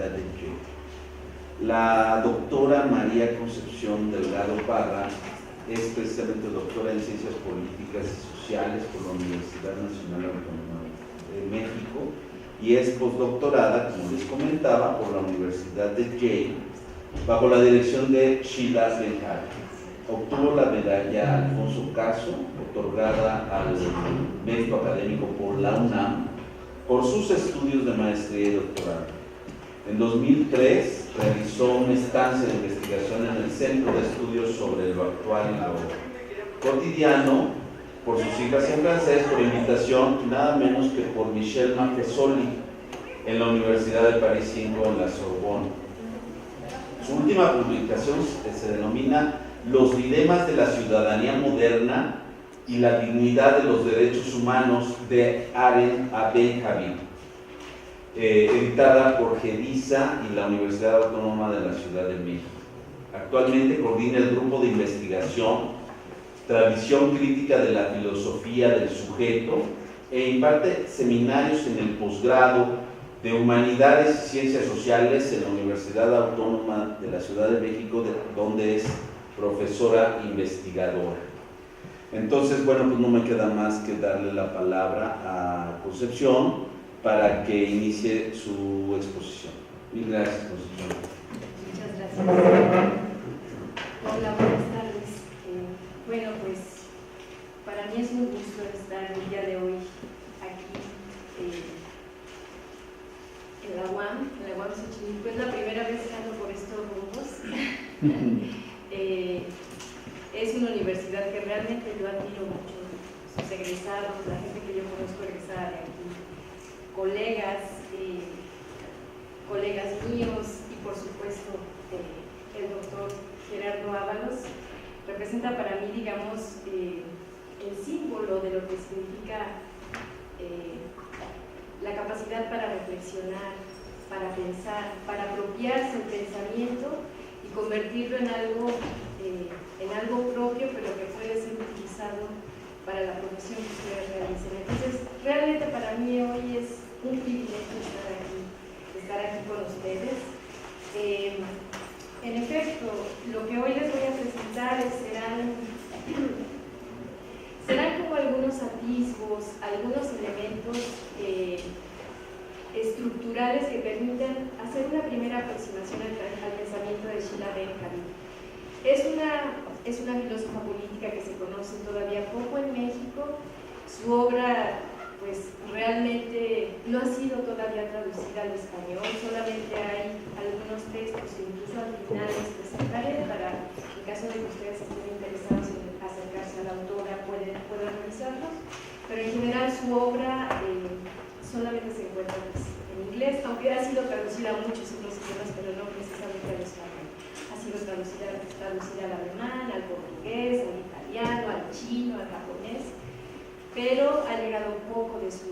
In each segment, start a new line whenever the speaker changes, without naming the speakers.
Universidad de Yale. La doctora María Concepción Delgado Parra es precisamente doctora en Ciencias Políticas y Sociales por la Universidad Nacional Autónoma de México y es postdoctorada, como les comentaba, por la Universidad de Yale bajo la dirección de Sheila Ben-Havi. Obtuvo la medalla Alfonso Caso, otorgada al mérito académico por la UNAM, por sus estudios de maestría y doctorado. En 2003 realizó una estancia de investigación en el Centro de Estudios sobre lo Actual y lo Cotidiano, por sus siglas en francés, por invitación nada menos que por Michel Maffesoli, en la Universidad de París 5 en la Sorbonne. Su última publicación se denomina Los dilemas de la ciudadanía moderna y la dignidad de los derechos humanos de Aren a Ben-Havi, editada por GEDISA y la Universidad Autónoma de la Ciudad de México. Actualmente coordina el grupo de investigación Tradición Crítica de la Filosofía del Sujeto e imparte seminarios en el posgrado de Humanidades y Ciencias Sociales en la Universidad Autónoma de la Ciudad de México, donde es profesora investigadora. Entonces, bueno, pues no me queda más que darle la palabra a Concepción para que inicie su exposición. Mil gracias, Concepción.
Muchas gracias. Hola, buenas tardes. Bueno, pues para mí es un gusto estar el día de hoy aquí en la UAM Xochimilco. Es la primera vez que ando por estos rumbos. Es una universidad que realmente yo admiro mucho, sus egresados, la gente que yo conozco egresada de aquí, colegas míos y por supuesto el doctor Gerardo Ábalos representa para mí, digamos, el símbolo de lo que significa la capacidad para reflexionar, para pensar, para apropiarse el pensamiento y convertirlo en algo propio, pero que puede ser utilizado para la profesión que ustedes realicen. Entonces, realmente para mí hoy es un privilegio estar aquí con ustedes. En efecto, lo que hoy les voy a presentar serán como algunos atisbos, algunos elementos estructurales que permiten hacer una primera aproximación al pensamiento de Sheila Ben-Havi. Es una filósofa política que se conoce todavía poco en México. Su obra, pues, realmente no ha sido todavía traducida al español, solamente hay algunos textos que incluso al final les presentaré para, en caso de que ustedes estén interesados en acercarse a la autora, puedan revisarlos. Pero en general su obra solamente se encuentra pues, en inglés, aunque ha sido traducida a muchos otros idiomas, pero no precisamente al español. Ha sido traducida al alemán, al portugués, al italiano, al chino, al japonés, pero ha llegado un poco de su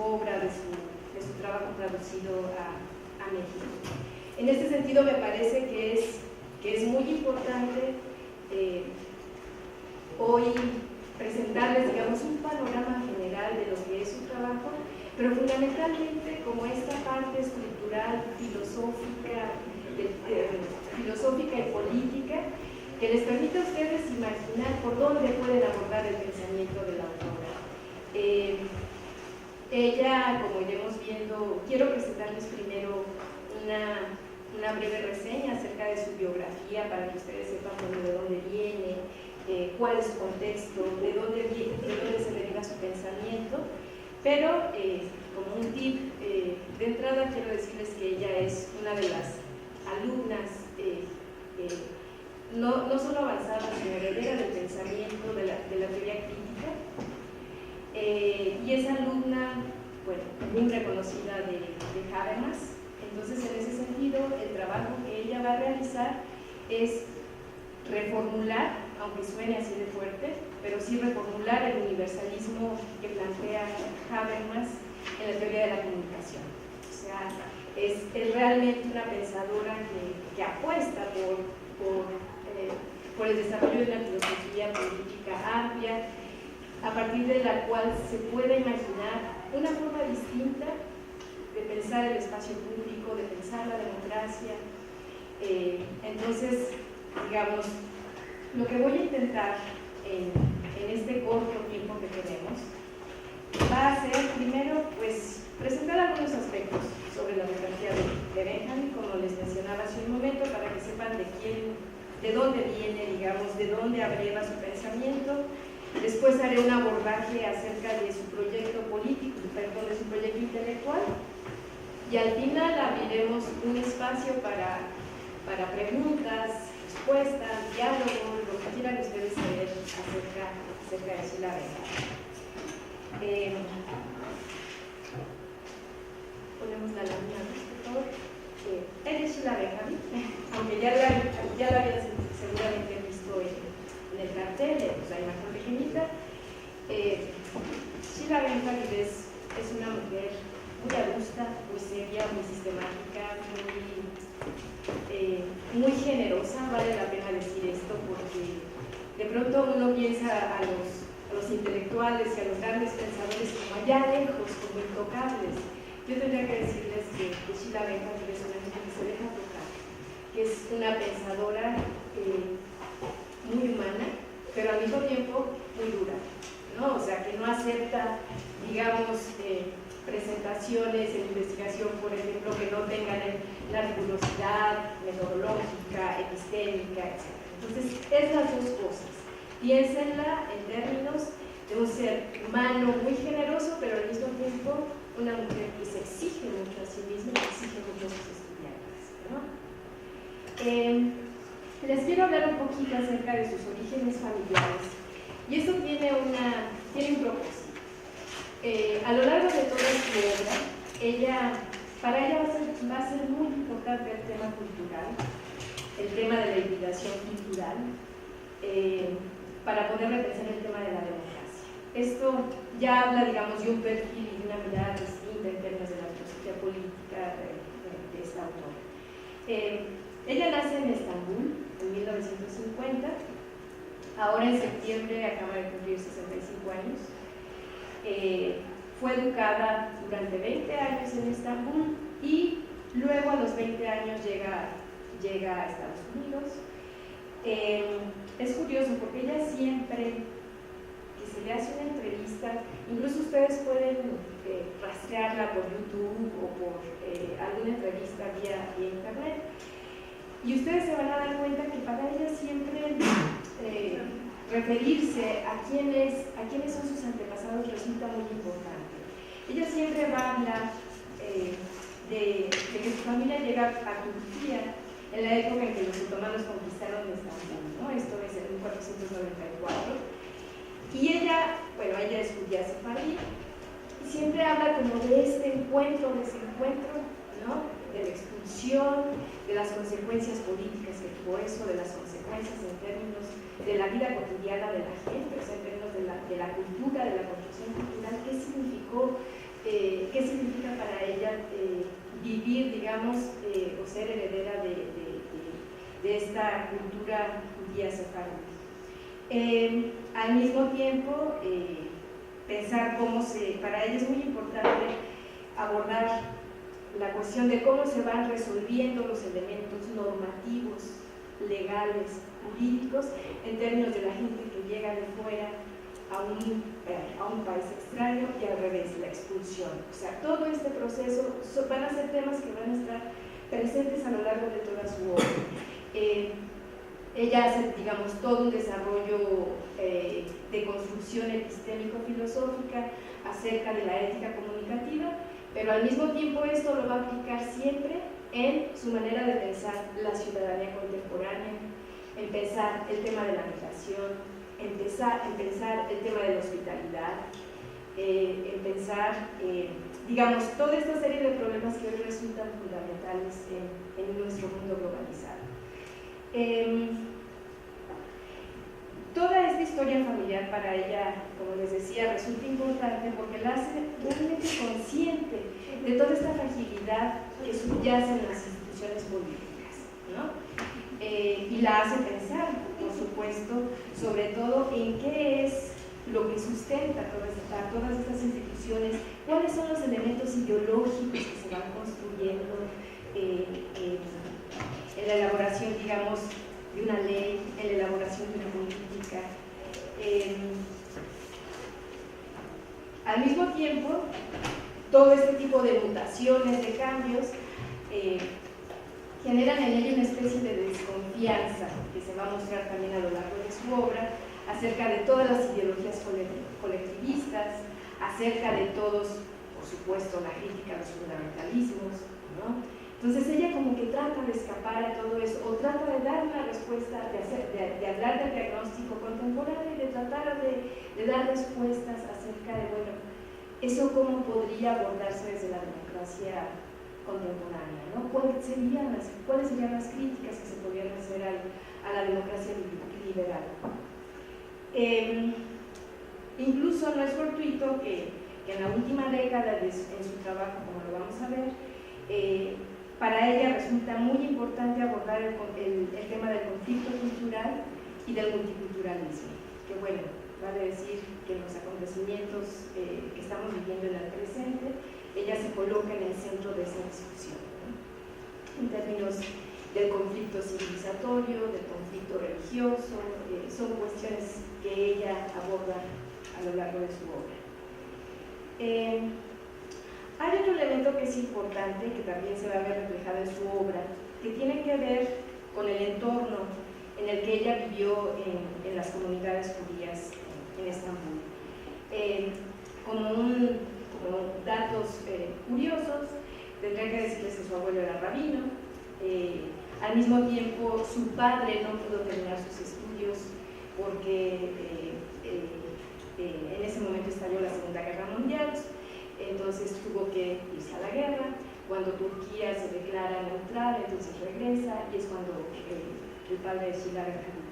obra, de su trabajo traducido a México. En este sentido me parece que es muy importante hoy presentarles, digamos, un panorama general de lo que es su trabajo, pero fundamentalmente como esta parte estructural, filosófica y política que les permite a ustedes imaginar por dónde pueden abordar el pensamiento de la autora. Ella, como iremos viendo, quiero presentarles primero una breve reseña acerca de su biografía para que ustedes sepan de dónde viene, cuál es su contexto, de dónde se deriva su pensamiento, pero como un tip, de entrada quiero decirles que ella es una de las alumnas no solo avanzada, sino heredera del pensamiento de la teoría crítica, y es alumna, bueno, muy reconocida de Habermas. Entonces, en ese sentido, el trabajo que ella va a realizar es reformular, aunque suene así de fuerte, pero sí reformular el universalismo que plantea Habermas en la teoría de la comunicación. O sea, es realmente una pensadora que apuesta por el desarrollo de una filosofía política amplia, a partir de la cual se puede imaginar una forma distinta de pensar el espacio público, de pensar la democracia. Entonces, digamos, lo que voy a intentar en este corto tiempo que tenemos va a ser, primero, pues, presentar algunos aspectos sobre la biografía de Benjamin, como les mencionaba hace un momento, para que sepan de dónde viene, digamos, de dónde abreva su pensamiento. Después haré un abordaje acerca de su proyecto político, perdón, de su proyecto intelectual, y al final abriremos un espacio para preguntas, respuestas, diálogo, lo que quieran ustedes saber acerca de Sheila Benjamin. Ponemos la lámina, por favor. Ella es Sheila Benjamin, aunque ya la habían seguramente visto en el cartel, la imagen pequeñita. Sheila Benjamin es una mujer muy adusta, muy seria, muy sistemática, muy generosa. Vale la pena decir esto porque de pronto uno piensa a los intelectuales y a los grandes pensadores como allá lejos, como intocables. Yo tendría que decirles que Sheila Benjamin es una mujer que se deja tocar, que es una pensadora muy humana, pero al mismo tiempo muy dura, ¿no? O sea, que no acepta, digamos, presentaciones en investigación, por ejemplo, que no tengan la rigurosidad metodológica, epistémica, etc. Entonces, es las dos cosas. Piénsenla en términos de un ser humano muy generoso, pero al mismo tiempo una mujer que se exige mucho a sí misma y que exige mucho a sus estudiantes, ¿no? Les quiero hablar un poquito acerca de sus orígenes familiares, y esto tiene un propósito. A lo largo de toda su obra, para ella va a ser muy importante el tema cultural, el tema de la hibridación cultural, para poder repensar el tema de la democracia. Esto ya habla, digamos, de un perfil y de una mirada distinta en términos de la filosofía política de esta autora. Ella nace en Estambul en 1950, ahora en septiembre acaba de cumplir 65 años. Fue educada durante 20 años en Estambul y luego a los 20 años llega a Estados Unidos. Es curioso porque ella siempre que se le hace una entrevista, incluso ustedes pueden rastrearla por YouTube o por alguna entrevista vía internet, y ustedes se van a dar cuenta que para ella siempre referirse a quiénes son sus antepasados resulta muy importante. Ella siempre va a hablar de que su familia llega a Turquía en la época en que los otomanos conquistaron Estambul, ¿no? Esto es en 1494. Y ella es judía sefardí, y siempre habla como de ese encuentro, ¿no? De la expulsión, de las consecuencias políticas que tuvo eso, de las consecuencias en términos de la vida cotidiana de la gente, o sea, en términos de la cultura, de la construcción cultural, qué significa para ella vivir, digamos, o ser heredera de esta cultura judía sefardí. Al mismo tiempo, pensar para ella es muy importante abordar la cuestión de cómo se van resolviendo los elementos normativos, legales, jurídicos, en términos de la gente que llega de fuera a un país extraño y al revés, la expulsión. O sea, todo este proceso van a ser temas que van a estar presentes a lo largo de toda su obra. Ella hace, digamos, todo un desarrollo de construcción epistémico-filosófica acerca de la ética comunicativa, pero al mismo tiempo esto lo va a aplicar siempre en su manera de pensar la ciudadanía contemporánea, en pensar el tema de la migración, en pensar el tema de la hospitalidad, en pensar, digamos, toda esta serie de problemas que hoy resultan fundamentales en nuestro mundo globalizado. Toda esta historia familiar para ella, como les decía, resulta importante porque la hace realmente consciente de toda esta fragilidad que subyace en las instituciones políticas, ¿no? Y la hace pensar, por supuesto, sobre todo en qué es lo que sustenta todas estas instituciones, cuáles son los elementos ideológicos que se van construyendo en la elaboración, digamos, de una ley, en la elaboración de una política. Al mismo tiempo, todo este tipo de mutaciones, de cambios, generan en ella una especie de desconfianza que se va a mostrar también a lo largo de su obra, acerca de todas las ideologías colectivistas, acerca de todos, por supuesto, la crítica a los fundamentalismos, ¿no? Entonces ella como que trata de escapar a todo eso, o trata de dar una respuesta, de hablar del diagnóstico contemporáneo y de tratar de dar respuestas acerca de, bueno, eso cómo podría abordarse desde la democracia contemporánea, ¿no? ¿Cuáles serían las críticas que se podrían hacer a la democracia liberal? Incluso no es fortuito que en la última década en su trabajo, como lo vamos a ver, para ella resulta muy importante abordar el tema del conflicto cultural y del multiculturalismo, que bueno, vale decir que en los acontecimientos que estamos viviendo en el presente, ella se coloca en el centro de esa discusión, ¿no? En términos del conflicto civilizatorio, del conflicto religioso, son cuestiones que ella aborda a lo largo de su obra. Hay otro elemento que es importante, que también se va a ver reflejado en su obra, que tiene que ver con el entorno en el que ella vivió en las comunidades judías en Estambul. Como datos curiosos, tendría que decirles que su abuelo era rabino, al mismo tiempo su padre no pudo terminar sus estudios porque en ese momento estalló la Segunda Guerra Mundial, entonces tuvo que irse a la guerra. Cuando Turquía se declara neutral, entonces regresa, y es cuando el padre de Sheila Ben-Havi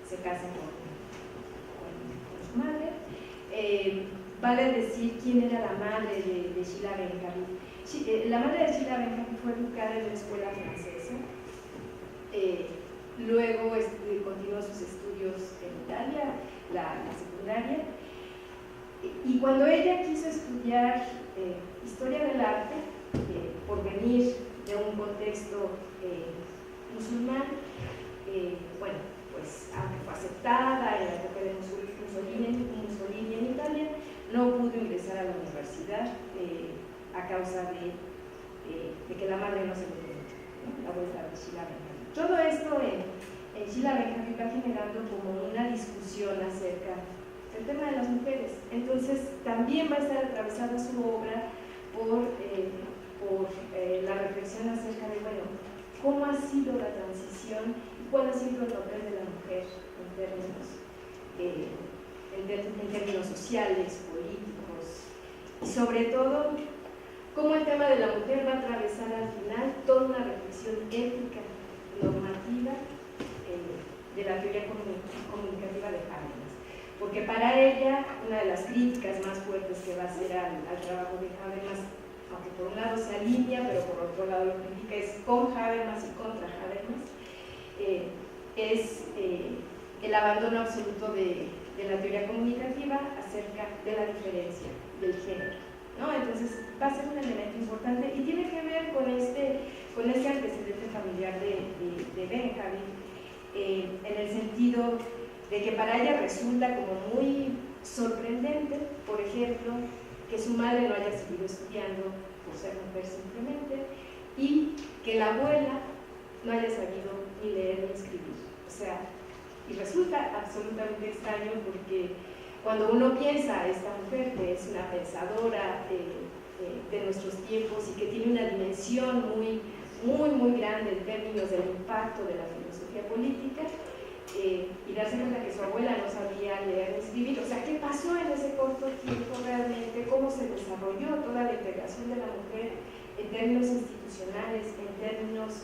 se casa con su madre. Vale decir quién era la madre de Sheila Ben-Havi. La madre de Sheila Ben-Havi fue educada en una escuela francesa, luego continuó sus estudios en Italia, la secundaria, y cuando ella quiso estudiar historia del arte, por venir de un contexto musulmán, bueno, pues aunque fue aceptada en la época de Mussolini en Italia, no pudo ingresar a la universidad a causa de que la madre no se lo permitió, ¿no? La vuelta de Sheila Ben-Havi. Todo esto en Sheila Ben-Havi va generando como una discusión acerca del tema de las mujeres. Entonces también va a estar atravesada su obra por la reflexión acerca de, bueno, cómo ha sido la transición y cuál ha sido el papel de la mujer en términos sociales, políticos, y sobre todo cómo el tema de la mujer va a atravesar al final toda una reflexión ética, normativa, de la teoría comunicativa de Habermas. Porque para ella, una de las críticas más fuertes que va a hacer al trabajo de Habermas, aunque por un lado se alinea, pero por otro lado lo critica, es con Habermas y contra Habermas, es el abandono absoluto de la teoría comunicativa acerca de la diferencia del género, ¿no? Entonces va a ser un elemento importante y tiene que ver con este antecedente familiar de Ben-Havi, en el sentido de que para ella resulta como muy sorprendente, por ejemplo, que su madre no haya seguido estudiando por ser mujer simplemente, y que la abuela no haya sabido ni leer ni escribir. O sea, y resulta absolutamente extraño porque cuando uno piensa a esta mujer que es una pensadora de nuestros tiempos y que tiene una dimensión muy grande en términos del impacto de la filosofía política, y darse cuenta que su abuela no sabía leer ni escribir, o sea, ¿qué pasó en ese corto tiempo realmente? ¿Cómo se desarrolló toda la integración de la mujer en términos institucionales, en términos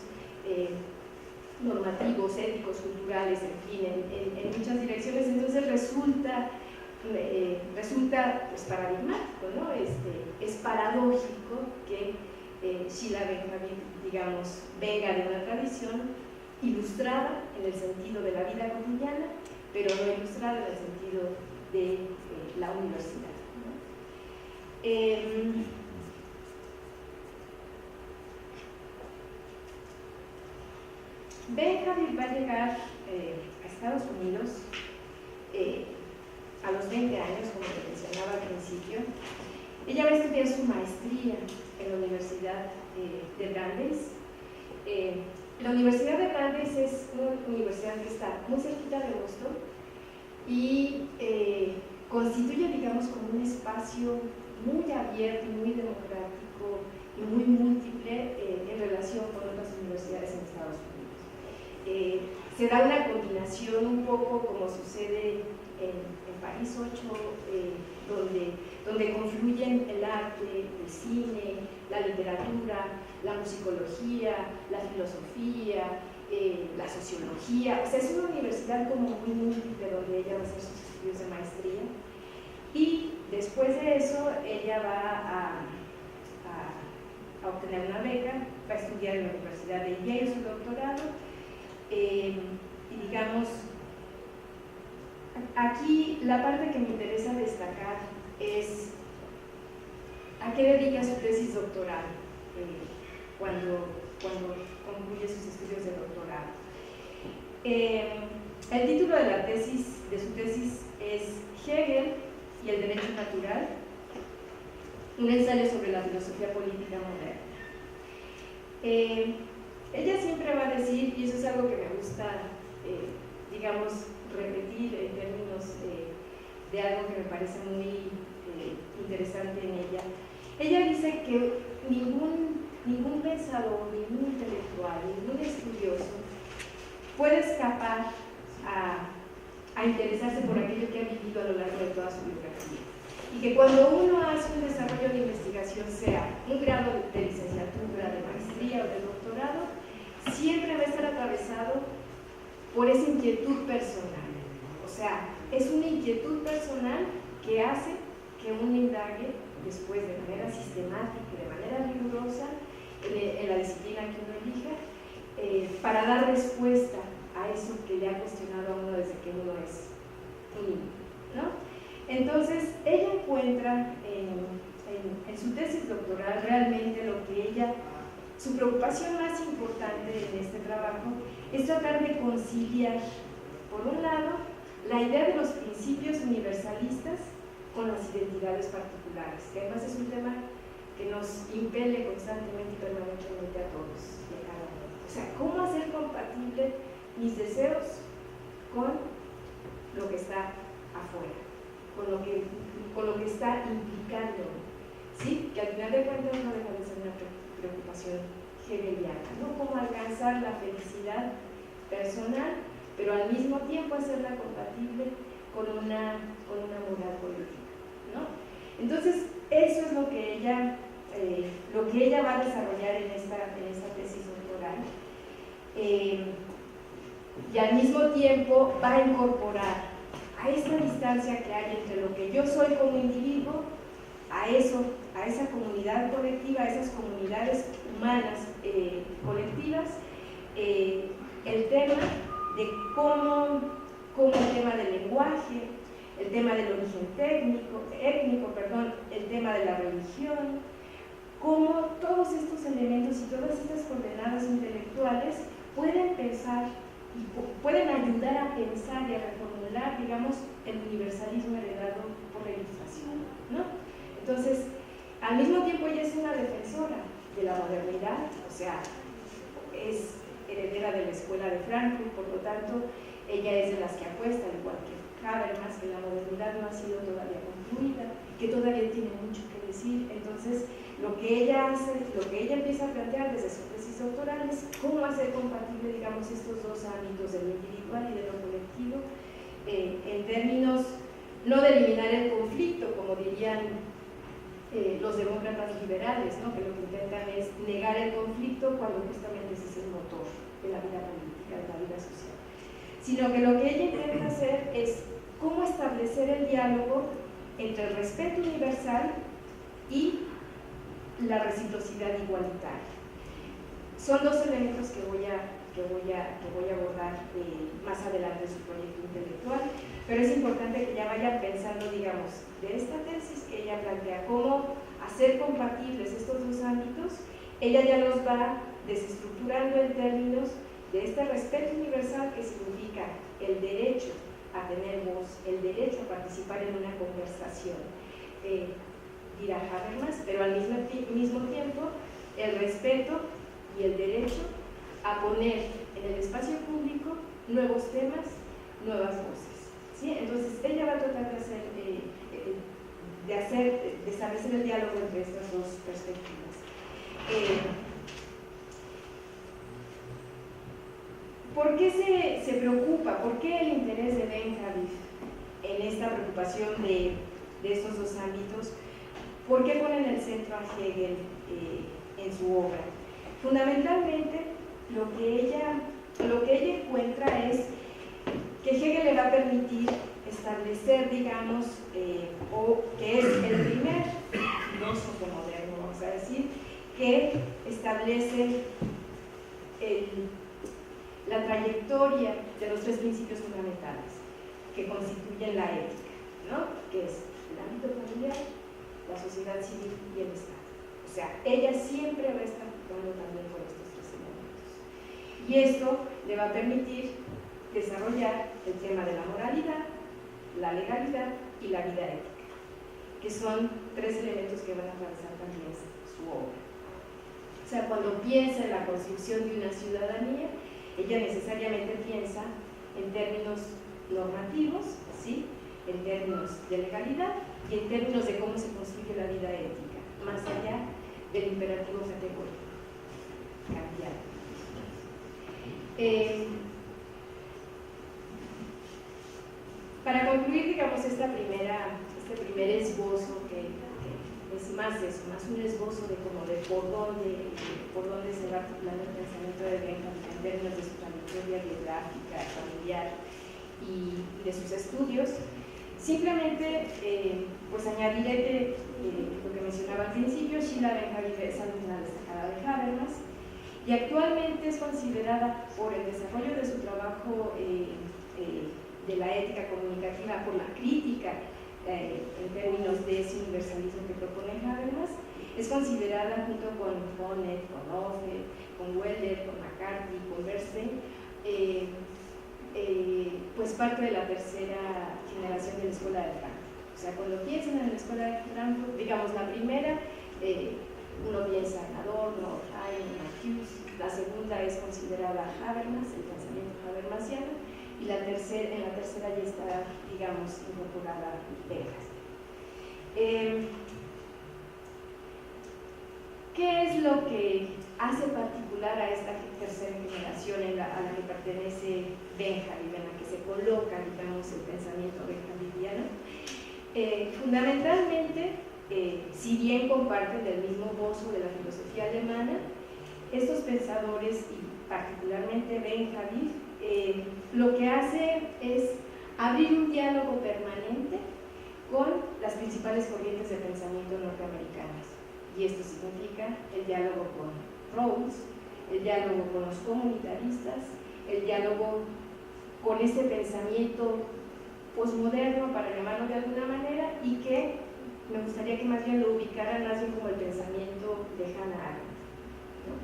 normativos, éticos, culturales, en fin, en muchas direcciones? Entonces resulta pues paradigmático, ¿no? Es paradójico que Sheila Ben-Havi, digamos, venga de una tradición ilustrada en el sentido de la vida cotidiana, pero no ilustrada en el sentido de la universidad, ¿no? Benjamin va a llegar a Estados Unidos a los 20 años, como te mencionaba al principio. Ella va a estudiar su maestría en la Universidad de Brandeis. La Universidad de Brandeis es una universidad que está muy cerquita de Boston y constituye, digamos, como un espacio muy abierto, muy democrático y muy múltiple en relación con otras universidades en Estados Unidos. Se da una combinación un poco como sucede en París 8, donde confluyen el arte, el cine, la literatura, la musicología, la filosofía, la sociología. O sea, es una universidad como muy múltiple donde ella va a hacer sus estudios de maestría. Y después de eso, ella va a obtener una beca, va a estudiar en la Universidad de Yale su doctorado. Y digamos, aquí la parte que me interesa destacar es a qué dedica su tesis doctoral cuando concluye sus estudios de doctorado. El título de su tesis es Hegel y el derecho natural, un ensayo sobre la filosofía política moderna. Ella siempre va a decir, y eso es algo que me gusta, digamos, repetir en términos de algo que me parece muy interesante en ella. Ella dice que ningún pensador, ningún intelectual, ningún estudioso puede escapar a interesarse por aquello que ha vivido a lo largo de toda su biografía. Y que cuando uno hace un desarrollo de investigación, sea un grado de licenciatura, de maestría o de doctorado, siempre va a estar atravesado por esa inquietud personal. O sea, es una inquietud personal que hace que uno indague después de manera sistemática y de manera rigurosa en la disciplina que uno elija, para dar respuesta a eso que le ha cuestionado a uno desde que uno es un niño, ¿no? Entonces, ella encuentra en su tesis doctoral realmente lo que su preocupación más importante en este trabajo es tratar de conciliar, por un lado, la idea de los principios universalistas con las identidades particulares, que además es un tema que nos impele constantemente y permanentemente a todos y a cada uno. O sea, ¿cómo hacer compatible mis deseos con lo que está afuera, con lo que está implicando, ¿sí? Que al final de cuentas no deja de ser una preocupación hegeliana, ¿no? Cómo alcanzar la felicidad personal, pero al mismo tiempo hacerla compatible con una moral política, ¿no? Entonces, eso es lo que ella va a desarrollar en esta tesis doctoral. Y al mismo tiempo va a incorporar a esta distancia que hay entre lo que yo soy como individuo, a esa comunidad colectiva, a esas comunidades humanas colectivas, el tema de cómo el tema del lenguaje, el tema del origen étnico, el tema de la religión, cómo todos estos elementos y todas estas coordenadas intelectuales pueden pensar y pueden ayudar a pensar y a reformular, digamos, el universalismo heredado por la Ilustración, ¿no? Entonces, al mismo tiempo ella es una defensora de la modernidad, o sea, es heredera de la escuela de Frankfurt, por lo tanto, ella es de las que apuesta, al igual que Habermas, que la modernidad no ha sido todavía concluida, que todavía tiene mucho que decir. Entonces, lo que ella empieza a plantear desde su tesis doctoral es cómo hacer compatible, digamos, estos dos ámbitos, de lo individual y de lo colectivo, en términos no de eliminar el conflicto, como dirían los demócratas liberales, ¿no? Que lo que intentan es negar el conflicto cuando justamente ese es el motor de la vida política, de la vida social, sino que lo que ella intenta hacer es cómo establecer el diálogo entre el respeto universal y la reciprocidad igualitaria. Son dos elementos que voy a voy a abordar más adelante en su proyecto intelectual, pero es importante que ya vaya pensando, digamos, de esta tesis que ella plantea, cómo hacer compatibles estos dos ámbitos. Ella ya los va desestructurando en términos de este respeto universal que significa el derecho a tener voz, el derecho a participar en una conversación, dirá Habermas, pero al mismo tiempo el respeto y el derecho a poner en el espacio público nuevos temas, nuevas voces, ¿sí? Entonces ella va a tratar de establecer el diálogo entre estas dos perspectivas. ¿Por qué se preocupa? ¿Por qué el interés de Benjamin en esta preocupación de estos dos ámbitos? ¿Por qué pone en el centro a Hegel en su obra? Fundamentalmente, lo que ella encuentra es que Hegel le va a permitir establecer, digamos, o que es el primer filósofo moderno, vamos a decir, que establece la trayectoria de los tres principios fundamentales que constituyen la ética, ¿no? Que es el ámbito familiar, la sociedad civil y el Estado. O sea, ella siempre va a estar jugando también por estos tres elementos. Y esto le va a permitir desarrollar el tema de la moralidad, la legalidad y la vida ética, que son tres elementos que van a atravesar también su obra. O sea, cuando piensa en la construcción de una ciudadanía, ella necesariamente piensa en términos normativos, ¿sí? En términos de legalidad y en términos de cómo se construye la vida ética, más allá del imperativo categórico, cambiar. Para concluir, digamos, este primer esbozo que es más eso, más un esbozo de como de por dónde se va articulando el pensamiento de Benjamin en términos de su trayectoria biográfica, familiar y de sus estudios. Simplemente, pues añadiré que lo que mencionaba al principio, Sheila Benjamin es alumna destacada de Habermas y actualmente es considerada por el desarrollo de su trabajo de la ética comunicativa, por la crítica en términos de ese universalismo que propone Habermas, es considerada junto con Honneth, con Offe, con Weller, con McCarthy, con Bernstein, pues parte de la tercera generación de la Escuela de Frankfurt. O sea, cuando piensan en la Escuela de Frankfurt, digamos la primera, uno piensa en Adorno, Hayek, Marcuse. La segunda es considerada Habermas, el pensamiento habermasiano, y en la tercera ya está, digamos, incorporada Benjamin. ¿Qué es lo que hace particular a esta tercera generación a la que pertenece Benjamin, en la que se coloca, digamos, el pensamiento benjaminiano? Fundamentalmente, si bien comparten el mismo gozo de la filosofía alemana, estos pensadores, y particularmente Benjamin, lo que hace es abrir un diálogo permanente con las principales corrientes de pensamiento norteamericanas. Y esto significa el diálogo con Rawls, el diálogo con los comunitaristas, el diálogo con este pensamiento posmoderno, para llamarlo de alguna manera, y que me gustaría que más bien lo ubicaran más bien como el pensamiento de Hannah Arendt, ¿no?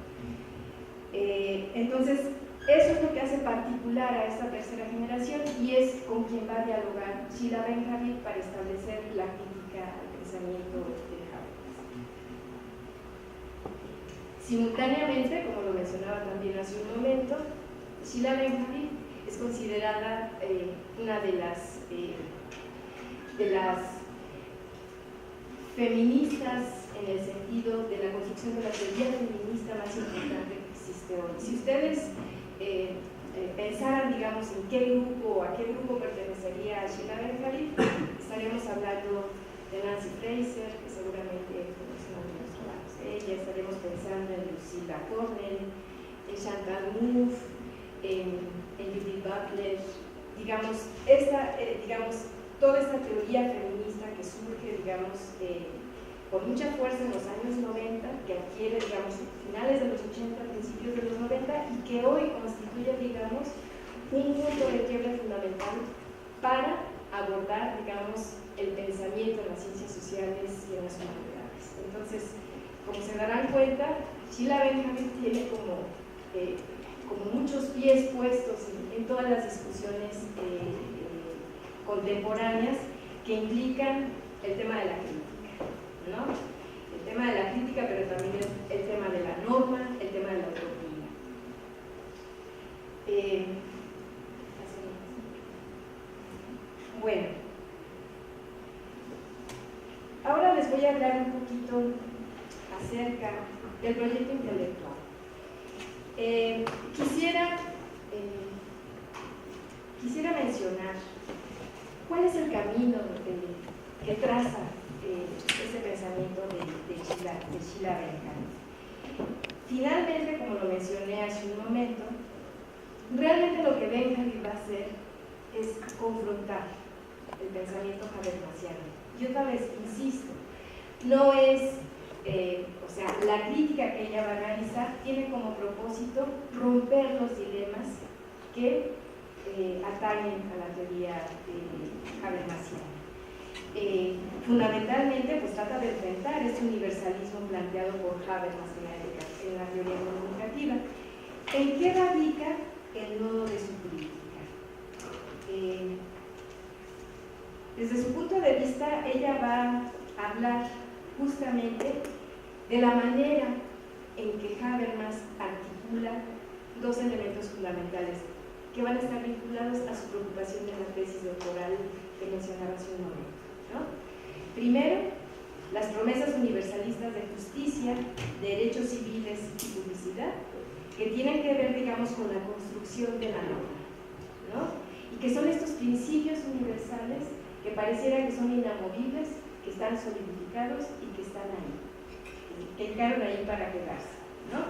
Entonces, eso es lo que hace particular a esta tercera generación y es con quien va a dialogar Sheila Benjamin para establecer la crítica al pensamiento de Habermas. Simultáneamente, como lo mencionaba también hace un momento, Sheila Benjamin es considerada una de las feministas en el sentido de la construcción de la teoría feminista más importante que existe hoy. Si ustedes pensaran, digamos, en qué grupo, a qué grupo pertenecería Sheila Benjamin, estaríamos hablando de Nancy Fraser, que seguramente conocen algunos trabajos de ella, estaríamos pensando en Lucilla Cornell, en Chantal Mouffe, en Judith Butler, digamos, toda esta teoría feminista que surge, digamos, con mucha fuerza en los años 90, que adquiere, digamos, finales de los 80, principios de los 90, y que hoy constituye, digamos, un punto de quiebre fundamental para abordar, digamos, el pensamiento en las ciencias sociales y en las humanidades. Entonces, como se darán cuenta, Sheila Benjamin tiene como muchos pies puestos en todas las discusiones contemporáneas que implican el tema de la crítica, ¿no? El tema de la crítica, pero también el tema de la norma, el tema de la utopía. Bueno, ahora les voy a hablar un poquito acerca del proyecto intelectual. Quisiera mencionar cuál es el camino que traza ese pensamiento de Sheila Benjamin. Finalmente, como lo mencioné hace un momento, realmente lo que Benjamin va a hacer es confrontar el pensamiento habermasiano. Y otra vez, insisto, no es, o sea, la crítica que ella va a realizar tiene como propósito romper los dilemas que atañen a la teoría habermasiana. Fundamentalmente, pues trata de enfrentar este universalismo planteado por Habermas en la teoría comunicativa. ¿En qué radica el nodo de su crítica? Desde su punto de vista, ella va a hablar justamente de la manera en que Habermas articula dos elementos fundamentales que van a estar vinculados a su preocupación en la tesis doctoral que mencionaba hace un momento, ¿no? Primero, las promesas universalistas de justicia, derechos civiles y publicidad, que tienen que ver, digamos, con la construcción de la norma, ¿no? Y que son estos principios universales que pareciera que son inamovibles, que están solidificados y que están ahí, que quedaron ahí para quedarse, ¿no?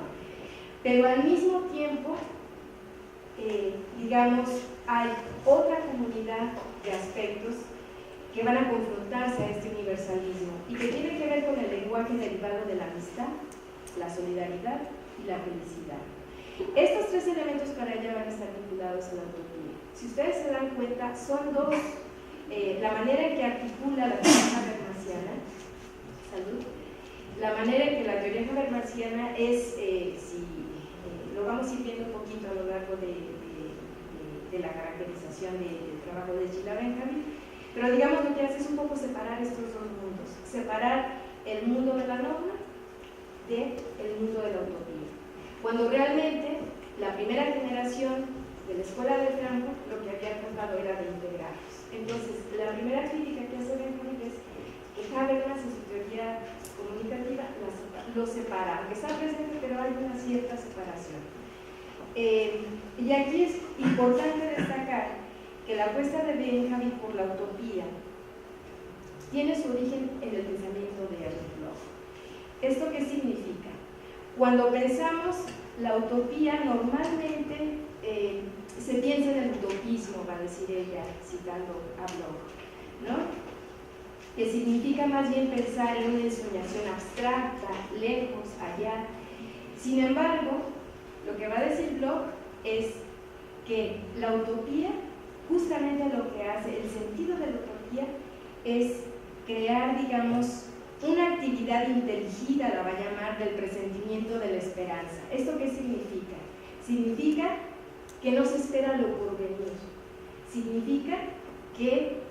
Pero al mismo tiempo, digamos, hay otra comunidad de aspectos que van a confrontarse a este universalismo y que tienen que ver con el lenguaje derivado de la amistad, la solidaridad y la felicidad. Estos tres elementos para ella van a estar vinculados a la utopía. Si ustedes se dan cuenta, son dos, la manera en que articula la teoría habermasiana, la manera en que la teoría habermasiana es, lo vamos a ir viendo un poquito a lo largo de la caracterización del trabajo de Sheila Benjamin, pero digamos lo que hace es un poco separar estos dos mundos, separar el mundo de la norma del mundo de la utopía. Cuando realmente la primera generación de la escuela de Frankfurt lo que había tratado era de integrarlos. Entonces, la primera crítica que hace Benjamin es que Habermas en su teoría comunicativa lo separa, aunque está presente, pero hay una cierta separación. Y aquí es importante destacar que la apuesta de Benjamin por la utopía tiene su origen en el pensamiento de Ernst Bloch. ¿Esto qué significa? Cuando pensamos la utopía, normalmente se piensa en el utopismo, va a decir ella, citando a Bloch, ¿no? Que significa más bien pensar en una ensoñación abstracta, lejos, allá. Sin embargo, lo que va a decir Bloch es que la utopía, justamente lo que hace, el sentido de la utopía es crear, digamos, una actividad inteligida, la va a llamar, del presentimiento de la esperanza. ¿Esto qué significa? Significa que no se espera lo por venir. Significa que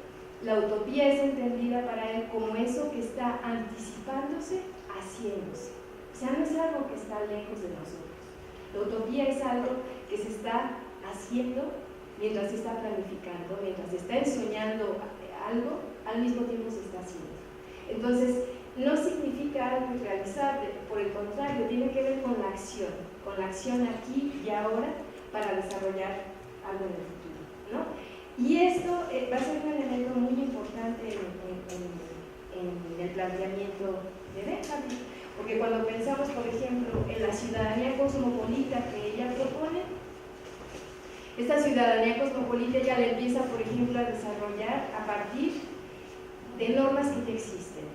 la utopía es entendida para él como eso que está anticipándose, haciéndose. O sea, no es algo que está lejos de nosotros. La utopía es algo que se está haciendo mientras se está planificando, mientras se está ensoñando algo, al mismo tiempo se está haciendo. Entonces, no significa algo irrealizable, por el contrario, tiene que ver con la acción aquí y ahora para desarrollar algo en el futuro, ¿no? Y esto va a ser un elemento muy importante en el planteamiento de Benjamin, porque cuando pensamos, por ejemplo, en la ciudadanía cosmopolita que ella propone, esta ciudadanía cosmopolita ya la empieza, por ejemplo, a desarrollar a partir de normas que ya existen.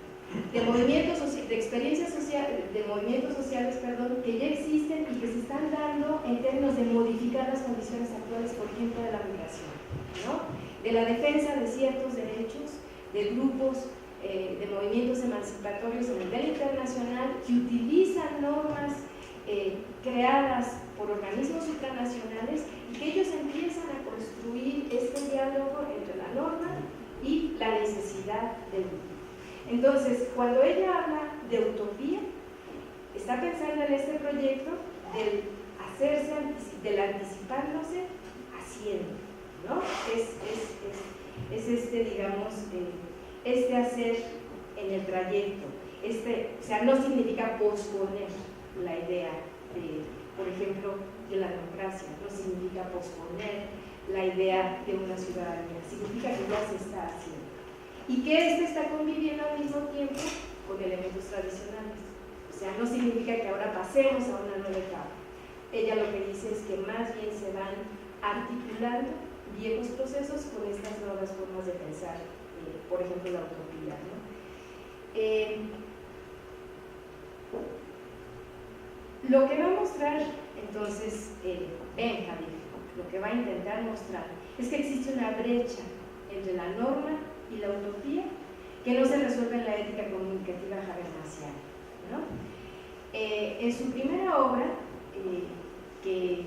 de experiencias sociales, de movimientos sociales, perdón, que ya existen y que se están dando en términos de modificar las condiciones actuales, por ejemplo, de la migración, ¿no? De la defensa de ciertos derechos, de grupos, de movimientos emancipatorios a nivel internacional que utilizan normas creadas por organismos supranacionales y que ellos empiezan a construir este diálogo entre la norma y la necesidad del grupo. Entonces, cuando ella habla de utopía, está pensando en este proyecto del hacerse, del anticipándose haciendo, ¿no? Es este, digamos, este hacer en el trayecto. O sea, no significa posponer la idea de, por ejemplo, de la democracia, no significa posponer la idea de una ciudadanía, significa que ya se está haciendo. Y que está conviviendo al mismo tiempo con elementos tradicionales. O sea, no significa que ahora pasemos a una nueva etapa. Ella lo que dice es que más bien se van articulando viejos procesos con estas nuevas formas de pensar, por ejemplo, la utopía, ¿no? Lo que va a mostrar entonces Benjamin, lo que va a intentar mostrar, es que existe una brecha entre la norma y la utopía que no se resuelve en la ética comunicativa habermasiana, ¿no? En su primera obra, que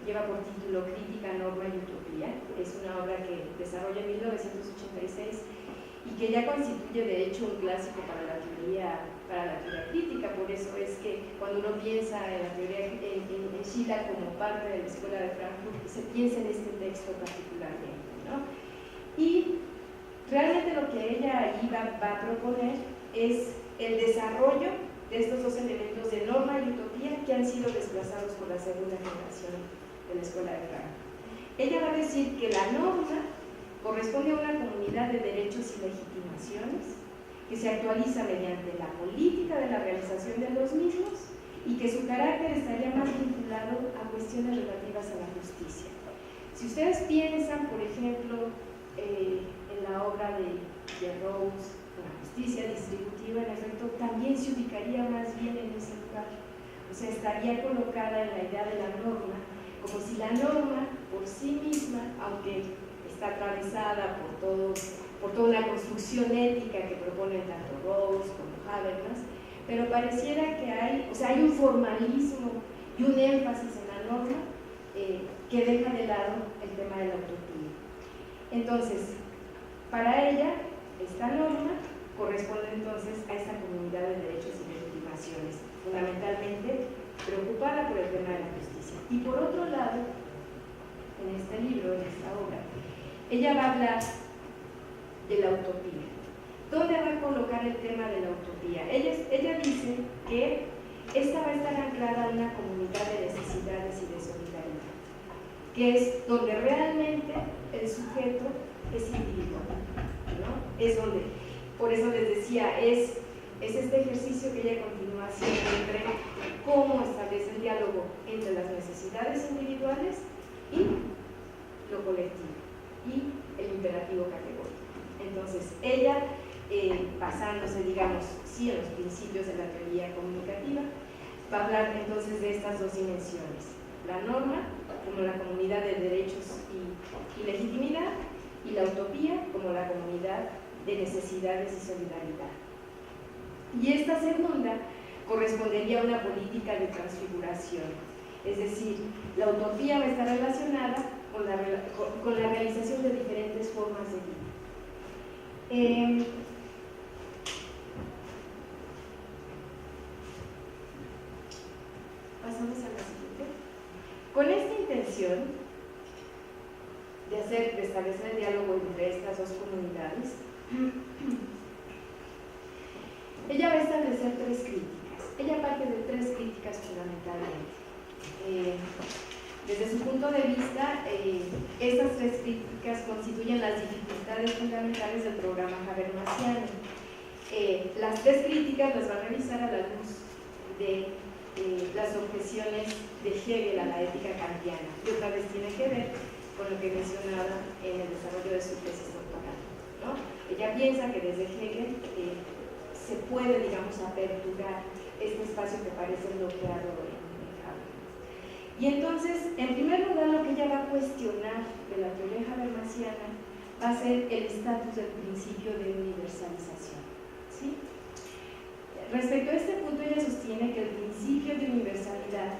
lleva por título Crítica, Norma y Utopía, es una obra que desarrolla en 1986 y que ya constituye de hecho un clásico para la teoría crítica. Por eso es que cuando uno piensa en la teoría en Schiller como parte de la Escuela de Frankfurt, se piensa en este texto particularmente, ¿no? Y realmente lo que ella ahí va a proponer es el desarrollo de estos dos elementos de norma y utopía que han sido desplazados por la segunda generación de la Escuela de Frankfurt. Ella va a decir que la norma corresponde a una comunidad de derechos y legitimaciones que se actualiza mediante la política de la realización de los mismos y que su carácter estaría más vinculado a cuestiones relativas a la justicia. Si ustedes piensan, por ejemplo, en la obra de Rose, la justicia distributiva, en efecto, también se ubicaría más bien en ese lugar. O sea, estaría colocada en la idea de la norma, como si la norma por sí misma, aunque está atravesada por toda una construcción ética que proponen tanto Rose como Habermas, pero pareciera que hay un formalismo y un énfasis en la norma que deja de lado el tema de la utopía. Entonces, para ella, esta norma corresponde entonces a esta comunidad de derechos y legitimaciones, fundamentalmente preocupada por el tema de la justicia. Y por otro lado, en este libro, en esta obra, ella va a hablar de la utopía. ¿Dónde va a colocar el tema de la utopía? Ella dice que esta va a estar anclada a una comunidad de necesidades y de solidaridad, que es donde realmente el sujeto es individual, ¿no? Es donde, por eso les decía, es este ejercicio que ella continúa haciendo entre cómo establece el diálogo entre las necesidades individuales y lo colectivo y el imperativo categórico. Entonces, ella, basándose, digamos, sí en los principios de la teoría comunicativa, va a hablar entonces de estas dos dimensiones: la norma como la comunidad de derechos y legitimidad, y la utopía como la comunidad de necesidades y solidaridad. Y esta segunda correspondería a una política de transfiguración, es decir, la utopía va a estar relacionada con la realización de diferentes formas de vida. Pasamos a la siguiente. Con esta intención de establecer el diálogo entre estas dos comunidades, ella va a establecer tres críticas. Ella parte de tres críticas fundamentalmente. Desde su punto de vista, estas tres críticas constituyen las dificultades fundamentales del programa habermasiano. Las tres críticas las va a revisar a la luz de las objeciones de Hegel a la ética kantiana, y otra vez tiene que ver con lo que mencionaba en el desarrollo de su tesis doctoral, ¿no? Ella piensa que desde Hegel se puede, digamos, aperturar este espacio que parece bloqueado en Habermas. Y entonces, en primer lugar, lo que ella va a cuestionar de la teoría habermasiana va a ser el estatus del principio de universalización, ¿sí? Respecto a este punto, ella sostiene que el principio de universalidad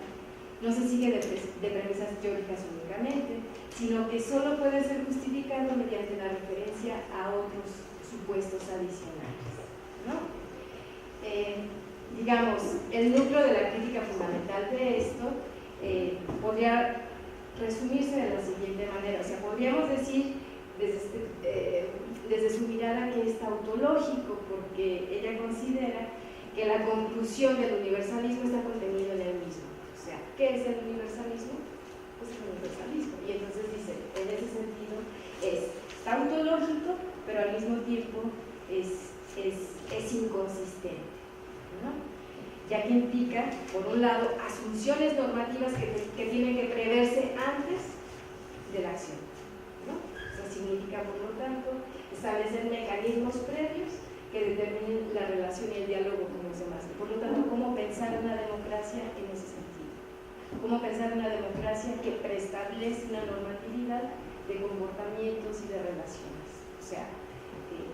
no se sigue de premisas teóricas únicamente, sino que solo puede ser justificado mediante la referencia a otros supuestos adicionales, ¿no? Digamos, el núcleo de la crítica fundamental de esto podría resumirse de la siguiente manera, o sea, podríamos decir desde su mirada que es tautológico, porque ella considera que la conclusión del universalismo está contenido en el mismo. O sea, ¿qué es el universalismo? Pues el universalismo. Y entonces dice, en ese sentido, es tautológico, pero al mismo tiempo es inconsistente, ¿no? Ya que implica, por un lado, asunciones normativas que tienen que preverse antes de la acción, ¿no? O sea, significa, por lo tanto, establecer mecanismos previos que determinen la relación y el diálogo con los demás. Por lo tanto, ¿cómo pensar una democracia en ese sentido? ¿Cómo pensar una democracia que preestablece una normatividad de comportamientos y de relaciones? O sea,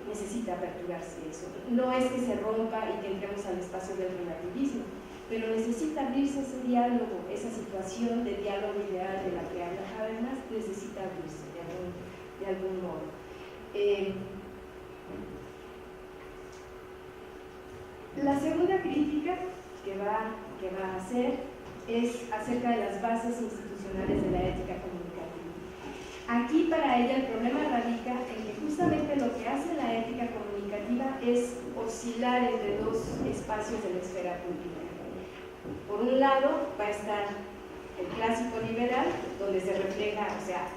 necesita aperturarse eso. No es que se rompa y que entremos al espacio del relativismo, pero necesita abrirse ese diálogo, esa situación de diálogo ideal de la que habla Habermas, necesita abrirse de algún modo. La segunda crítica que va a hacer es acerca de las bases institucionales de la ética comunicativa. Aquí para ella el problema radica en que justamente lo que hace la ética comunicativa es oscilar entre dos espacios de la esfera pública. Por un lado va a estar el clásico liberal, donde se refleja, o sea,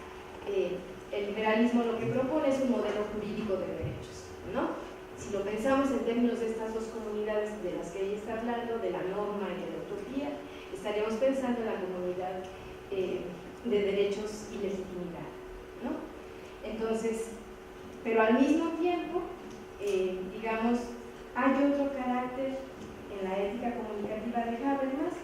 el liberalismo lo que propone es un modelo jurídico de derechos, ¿no? Si lo pensamos en términos de estas dos comunidades de las que ella está hablando, de la norma y de la utopía, estaríamos pensando en la comunidad de derechos y legitimidad, ¿no? Entonces, pero al mismo tiempo, digamos, hay otro carácter en la ética comunicativa de Habermas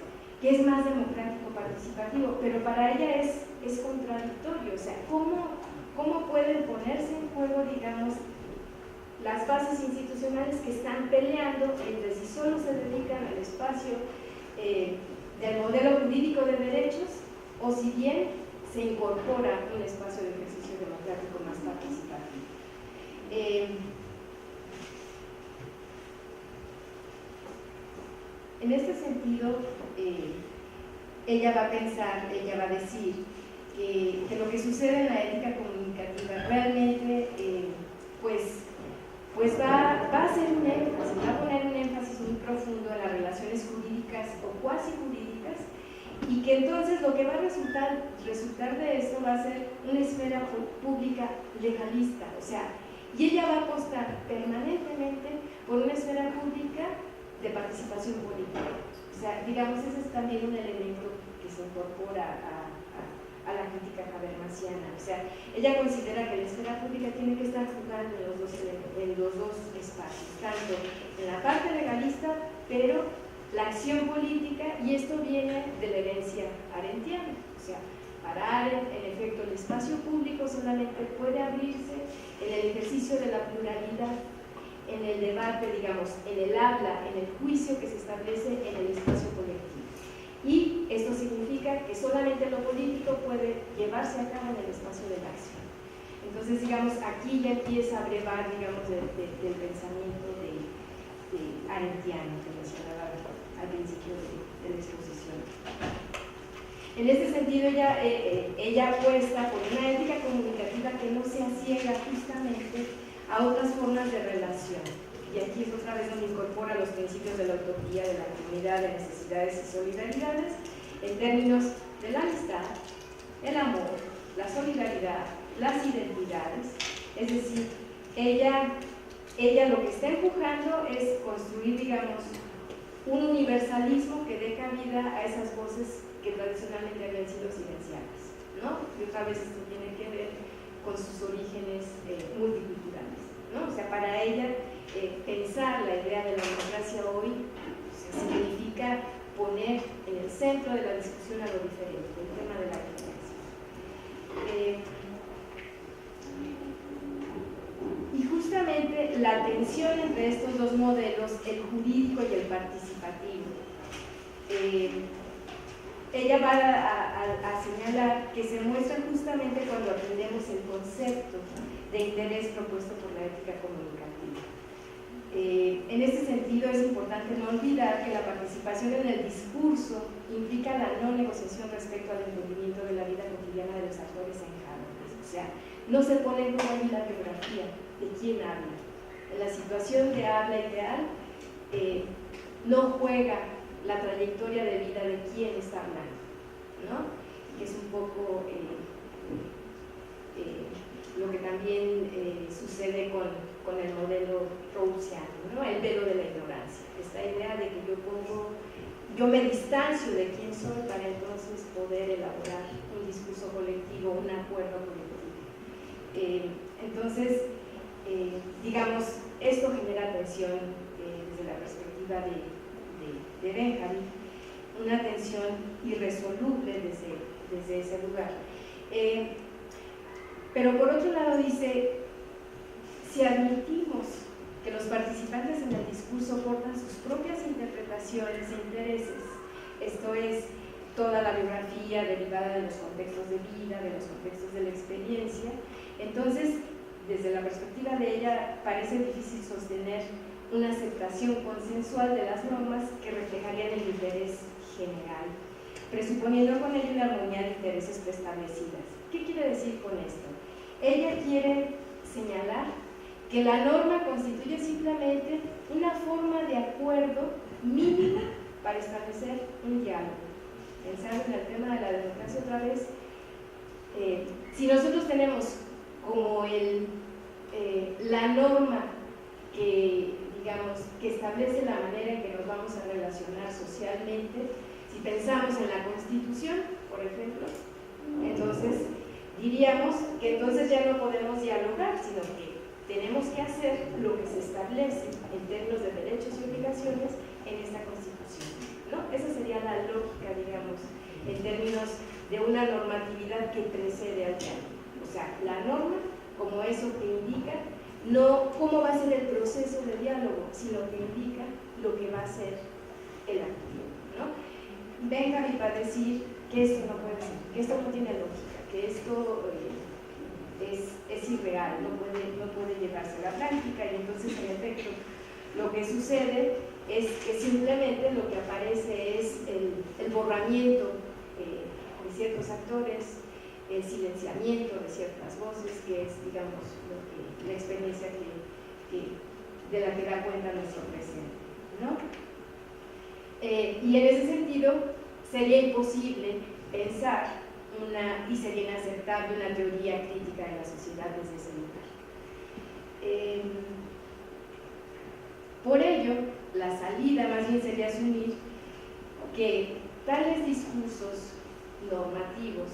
que es más democrático participativo, pero para ella es contradictorio. O sea, ¿cómo pueden ponerse en juego, digamos, las bases institucionales que están peleando entre si solo se dedican al espacio del modelo jurídico de derechos o si bien se incorpora un espacio de ejercicio democrático más participativo? En este sentido, ella va a pensar, ella va a decir que lo que sucede en la ética comunicativa realmente pues va a hacer un énfasis, va a poner un énfasis muy profundo en las relaciones jurídicas o cuasi jurídicas, y que entonces lo que va a resultar de eso va a ser una esfera pública legalista, o sea, y ella va a apostar permanentemente por una esfera pública de participación política. O sea, digamos, ese es también un elemento que se incorpora a la crítica habermasiana. O sea, ella considera que la esfera pública tiene que estar jugando en los dos espacios, tanto en la parte legalista, pero la acción política, y esto viene de la herencia arendtiana. O sea, para Arendt, en efecto, el espacio público solamente puede abrirse en el ejercicio de la pluralidad, en el debate, digamos, en el habla, en el juicio que se establece en el espacio colectivo. Y esto significa que solamente lo político puede llevarse a cabo en el espacio de la acción. Entonces, digamos, aquí ya empieza a brevar, digamos, del pensamiento de arendtiano que mencionaba al principio de la exposición. En este sentido, ella apuesta por una ética comunicativa que no sea ciega justamente a otras formas de relación. Y aquí es otra vez donde incorpora los principios de la utopía, de la comunidad, de necesidades y solidaridades, en términos de la amistad, el amor, la solidaridad, las identidades. Es decir, ella lo que está empujando es construir, digamos, un universalismo que dé cabida a esas voces que tradicionalmente habían sido silenciadas, ¿no? Y otra vez esto tiene que ver con sus orígenes multiculturales, ¿no? O sea, para ella pensar la idea de la ver la tensión entre estos dos modelos, el jurídico y el participativo. Ella va a señalar que se muestra justamente cuando aprendemos el concepto de interés propuesto por la ética comunicativa. En este sentido es importante no olvidar que la participación en el discurso implica la no negociación respecto al entendimiento de la vida cotidiana de los actores en Hamlet. O sea, no se pone como ahí la biografía de quién habla. En la situación de habla ideal no juega la trayectoria de vida de quién está hablando, ¿no? Que es un poco lo que también sucede con el modelo rawlsiano, ¿no? El velo de la ignorancia, esta idea de que yo me distancio de quién soy para entonces poder elaborar un discurso colectivo, un acuerdo colectivo. Entonces, digamos, esto genera tensión desde la perspectiva de Benjamin, una tensión irresoluble desde ese lugar. Pero por otro lado dice, si admitimos que los participantes en el discurso portan sus propias interpretaciones e intereses, esto es, toda la biografía derivada de los contextos de vida, de los contextos de la experiencia, entonces, desde la perspectiva de ella, parece difícil sostener una aceptación consensual de las normas que reflejarían el interés general, presuponiendo con ello una armonía de intereses preestablecidas. ¿Qué quiere decir con esto? Ella quiere señalar que la norma constituye simplemente una forma de acuerdo mínima para establecer un diálogo. Pensando en el tema de la democracia otra vez, si nosotros tenemos como la norma que, digamos, que establece la manera en que nos vamos a relacionar socialmente, si pensamos en la Constitución, por ejemplo, entonces diríamos que entonces ya no podemos dialogar, sino que tenemos que hacer lo que se establece en términos de derechos y obligaciones en esta Constitución, ¿no? Esa sería la lógica, digamos, en términos de una normatividad que precede al diálogo. O sea, la norma como eso que indica, no cómo va a ser el proceso de diálogo, sino que indica lo que va a ser el acto, ¿no? Benjamin va a decir que esto no puede ser, que esto no tiene lógica, que esto es irreal, no puede llevarse a la práctica, y entonces en efecto lo que sucede es que simplemente lo que aparece es el borramiento de ciertos actores, el silenciamiento de ciertas voces, que es, digamos, la experiencia de la que da cuenta nuestro presente, ¿no? Y en ese sentido sería imposible pensar y sería inaceptable una teoría crítica de la sociedad desde ese lugar. Por ello, la salida más bien sería asumir que tales discursos normativos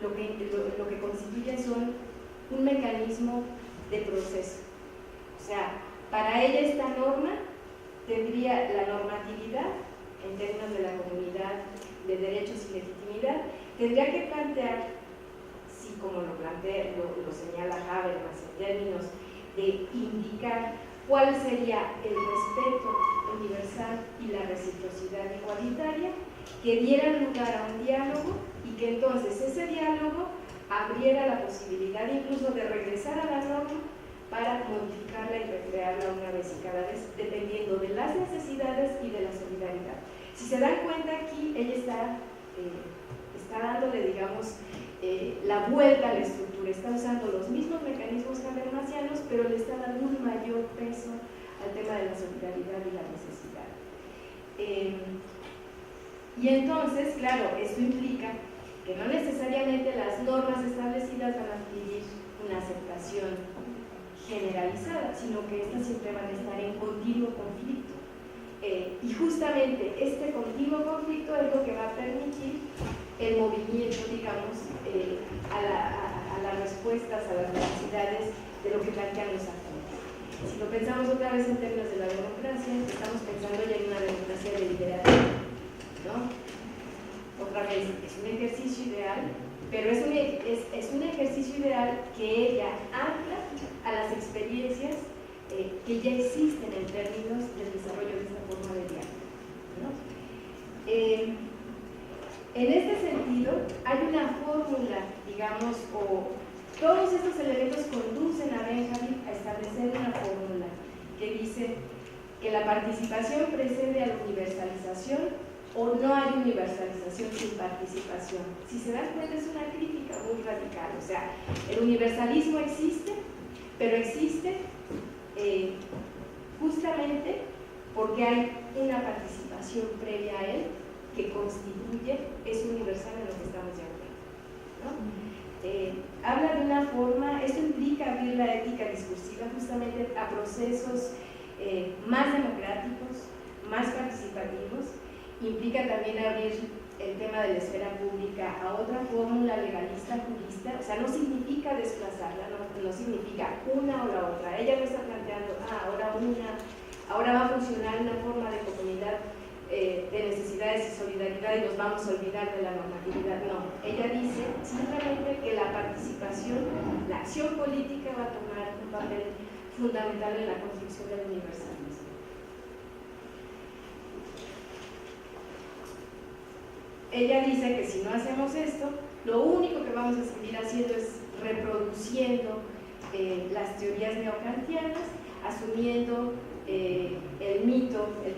lo que constituyen son un mecanismo de proceso. O sea, para ella esta norma tendría la normatividad en términos de la comunidad de derechos y legitimidad, tendría que plantear, sí, como lo señala Habermas, en términos de indicar cuál sería el respeto universal y la reciprocidad igualitaria que dieran lugar a un diálogo, y que entonces ese diálogo abriera la posibilidad incluso de regresar a la norma para modificarla y recrearla una vez y cada vez, dependiendo de las necesidades y de la solidaridad. Si se dan cuenta aquí, ella está dándole, digamos, la vuelta a la estructura, está usando los mismos mecanismos habermasianos, pero le está dando un mayor peso al tema de la solidaridad y la necesidad. Y entonces, claro, esto implica que no necesariamente las normas establecidas van a adquirir una aceptación generalizada, sino que estas siempre van a estar en continuo conflicto. Y justamente este continuo conflicto es lo que va a permitir el movimiento, digamos, a las respuestas, a las necesidades de lo que plantean los actores. Si lo pensamos otra vez en términos de la democracia, estamos pensando ya en una democracia deliberativa, ¿no? Otra vez, es un ejercicio ideal, pero es un ejercicio ideal que ella ancla a las experiencias que ya existen en términos del desarrollo de esta forma de diálogo, ¿no? En este sentido, hay una fórmula, digamos, o todos estos elementos conducen a Benjamin a establecer una fórmula que dice que la participación precede a la universalización o no hay universalización sin participación. Si se dan cuenta, es una crítica muy radical. O sea, el universalismo existe, pero existe justamente porque hay una participación previa a él que constituye, es universal en lo que estamos de acuerdo, ¿no? Habla de una forma, esto implica abrir la ética discursiva justamente a procesos más democráticos, más participativos. Implica también abrir el tema de la esfera pública a otra fórmula legalista, jurista. O sea, no significa desplazarla, no significa una o la otra. Ella no está planteando, ahora va a funcionar una forma de comunidad de necesidades y solidaridad y nos vamos a olvidar de la normatividad. No, ella dice simplemente que la participación, la acción política va a tomar un papel fundamental en la construcción del universalismo. Ella dice que si no hacemos esto, lo único que vamos a seguir haciendo es reproduciendo las teorías neokantianas, asumiendo el mito, el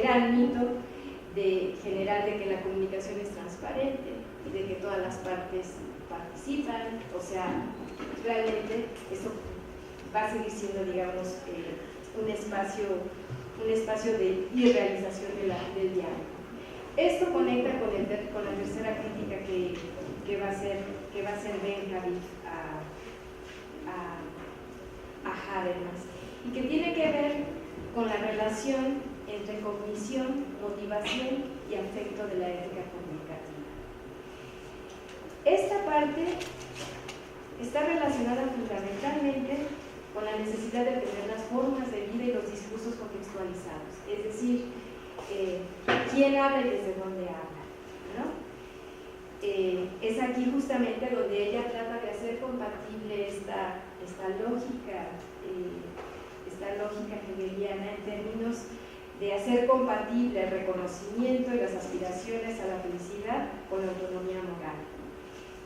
gran mito general de que la comunicación es transparente y de que todas las partes participan. O sea, realmente eso va a seguir siendo, digamos, un espacio de irrealización del diálogo. Esto conecta con la tercera crítica que va a hacer Benjamin a Habermas, y que tiene que ver con la relación entre cognición, motivación y afecto de la ética comunicativa. Esta parte está relacionada fundamentalmente con la necesidad de tener las formas de vida y los discursos contextualizados, es decir, quién habla y desde dónde habla, ¿no? Es aquí justamente donde ella trata de hacer compatible esta lógica hegeliana en términos de hacer compatible el reconocimiento y las aspiraciones a la felicidad con la autonomía moral.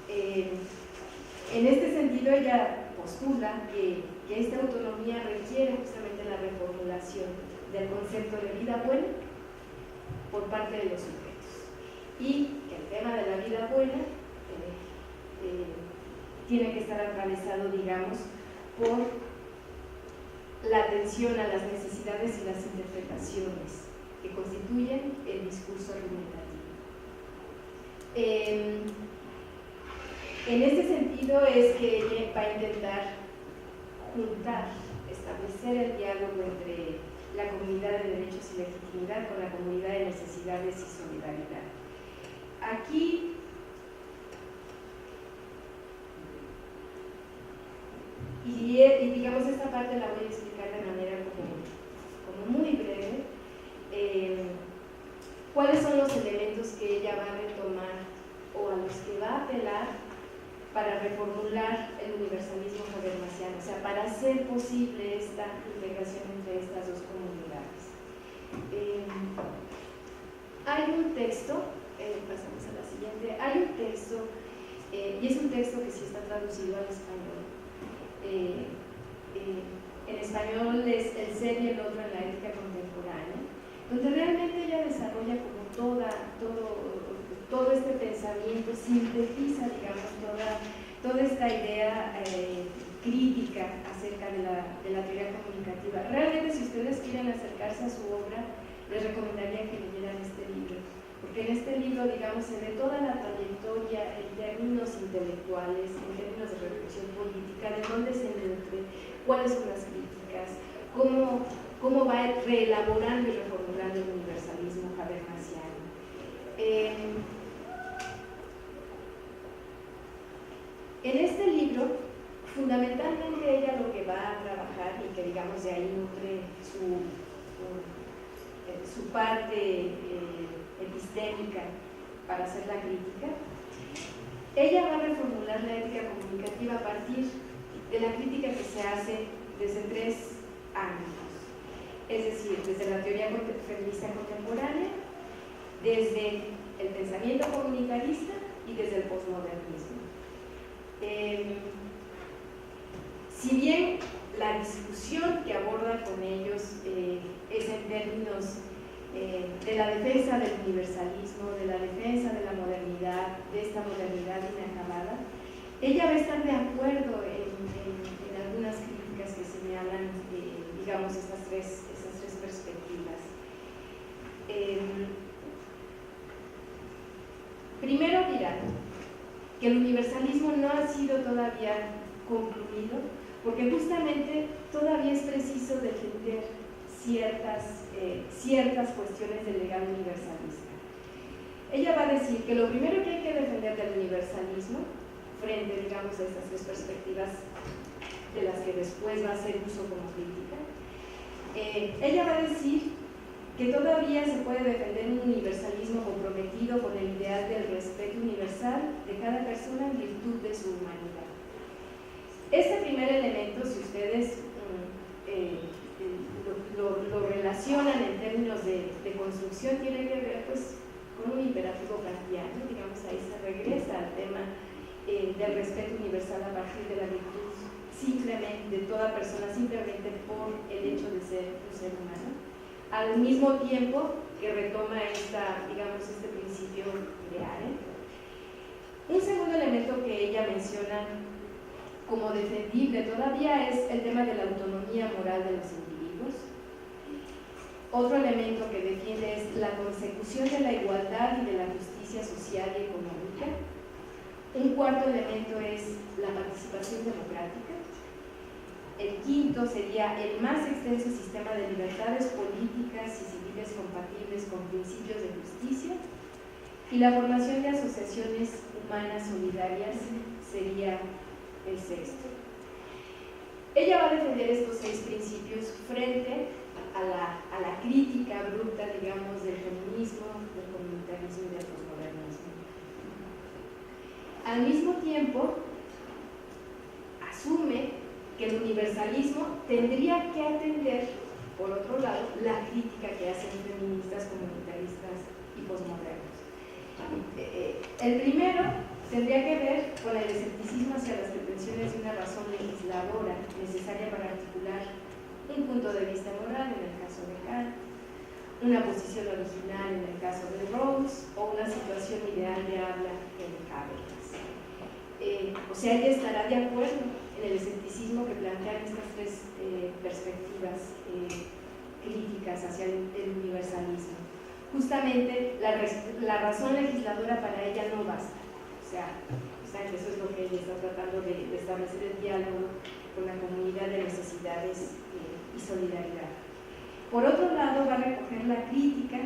En este sentido, ella postula que esta autonomía requiere justamente la reformulación del concepto de vida buena por parte de los sujetos, y que el tema de la vida buena tiene que estar atravesado, digamos, por la atención a las necesidades y las interpretaciones que constituyen el discurso argumentativo. En este sentido es que ella va a intentar establecer el diálogo entre la comunidad de derechos y legitimidad con la comunidad de necesidades y solidaridad. Aquí y digamos, esta parte la voy a explicar de manera como muy breve. ¿Cuáles son los elementos que ella va a retomar o a los que va a apelar para reformular el universalismo habermasiano? O sea, para hacer posible esta integración entre estas dos comunidades. Hay un texto, pasamos a la siguiente, hay un texto, y es un texto que sí está traducido al español. En español es El ser y el otro en la ética contemporánea, donde realmente ella desarrolla como todo este pensamiento, sintetiza, digamos, toda esta idea crítica acerca de la teoría comunicativa. Realmente, si ustedes quieren acercarse a su obra, les recomendaría que leyeran este libro, porque en este libro, digamos, se ve toda la trayectoria en términos intelectuales, en términos de reflexión política, de dónde se nutre, cuáles son las críticas, cómo va reelaborando y reformulando el universalismo habermasiano. En este libro, fundamentalmente ella lo que va a trabajar, y que digamos de ahí nutre su parte epistémica para hacer la crítica, ella va a reformular la ética comunicativa a partir de la crítica que se hace desde tres ámbitos, es decir, desde la teoría feminista contemporánea, desde el pensamiento comunitarista y desde el posmodernismo. Si bien la discusión que aborda con ellos es en términos de la defensa del universalismo, de la defensa de la modernidad, de esta modernidad inacabada, ella va a estar de acuerdo en algunas críticas que señalan, digamos, estas tres perspectivas. Primero dirán que el universalismo no ha sido todavía concluido, porque justamente todavía es preciso defender ciertas cuestiones del legado universalista. Ella va a decir que lo primero que hay que defender del universalismo, frente, digamos, a estas tres perspectivas de las que después va a hacer uso como crítica, ella va a decir que todavía se puede defender un universalismo comprometido con el ideal del respeto universal de cada persona en virtud de su humanidad. Este primer elemento, si ustedes lo relacionan en términos de construcción, tiene que ver pues con un imperativo kantiano, digamos, ahí se regresa al tema del respeto universal a partir de la virtud simplemente de toda persona, simplemente por el hecho de ser un ser humano, al mismo tiempo que retoma este principio de Arendt. Un segundo elemento que ella menciona como defendible todavía es el tema de la autonomía moral de los individuos. Otro elemento que defiende es la consecución de la igualdad y de la justicia social y económica. Un cuarto elemento es la participación democrática. El quinto sería el más extenso sistema de libertades políticas y civiles compatibles con principios de justicia. Y la formación de asociaciones humanas solidarias sería el sexto. Ella va a defender estos 6 principios frente a la crítica bruta, digamos, del feminismo, del comunitarismo y del posmodernismo. Al mismo tiempo, asume que el universalismo tendría que atender, por otro lado, la crítica que hacen feministas, comunitaristas y posmodernos. El primero tendría que ver con el escepticismo hacia las pretensiones de una razón legisladora necesaria para articular un punto de vista moral en el caso de Kant, una posición original en el caso de Rawls o una situación ideal de habla en Habermas. O sea, ella estará de acuerdo en el escepticismo que plantean estas 3 perspectivas críticas hacia el universalismo. Justamente la razón legisladora para ella no basta. O sea, eso es lo que ella está tratando de establecer el diálogo con la comunidad de necesidades y solidaridad. Por otro lado, va a recoger la crítica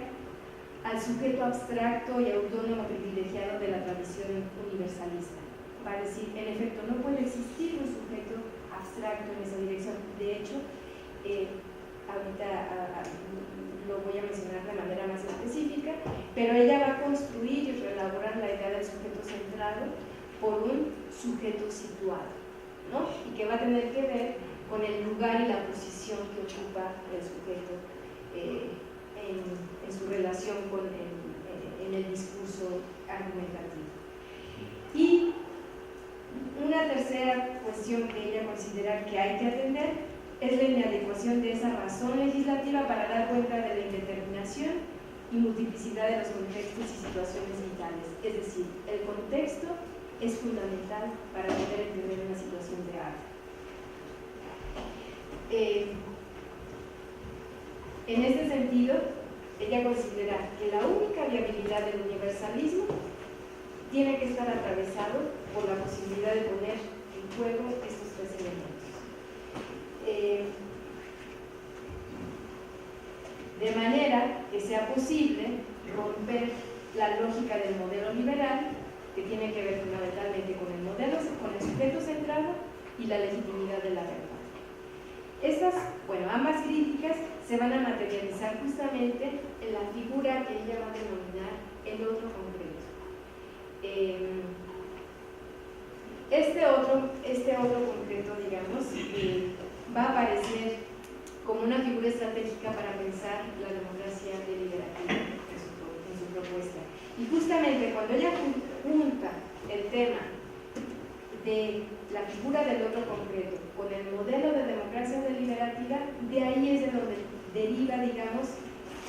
al sujeto abstracto y autónomo privilegiado de la tradición universalista. Va a decir, en efecto, no puede existir un sujeto abstracto en esa dirección. De hecho, ahorita lo voy a mencionar de manera más específica, pero ella va a construir y reelaborar la idea del sujeto centrado por un sujeto situado, ¿no? Y que va a tener que ver con el lugar y la posición que ocupa el sujeto en su relación en el discurso argumentativo. Y una tercera cuestión que ella considera que hay que atender es la inadecuación de esa razón legislativa para dar cuenta de la indeterminación y multiplicidad de los contextos y situaciones vitales. Es decir, el contexto es fundamental para poder entender una situación de arte. En este sentido, ella considera que la única viabilidad del universalismo tiene que estar atravesado por la posibilidad de poner en juego estos 3 elementos. De manera que sea posible romper la lógica del modelo liberal, que tiene que ver fundamentalmente con el sujeto centrado y la legitimidad de la verdad. Ambas críticas se van a materializar justamente en la figura que ella va a denominar el otro concreto. Este otro concreto, digamos, va a aparecer una figura estratégica para pensar la democracia deliberativa en su propuesta. Y justamente cuando ella junta el tema de la figura del otro concreto con el modelo de democracia deliberativa, de ahí es de donde deriva, digamos,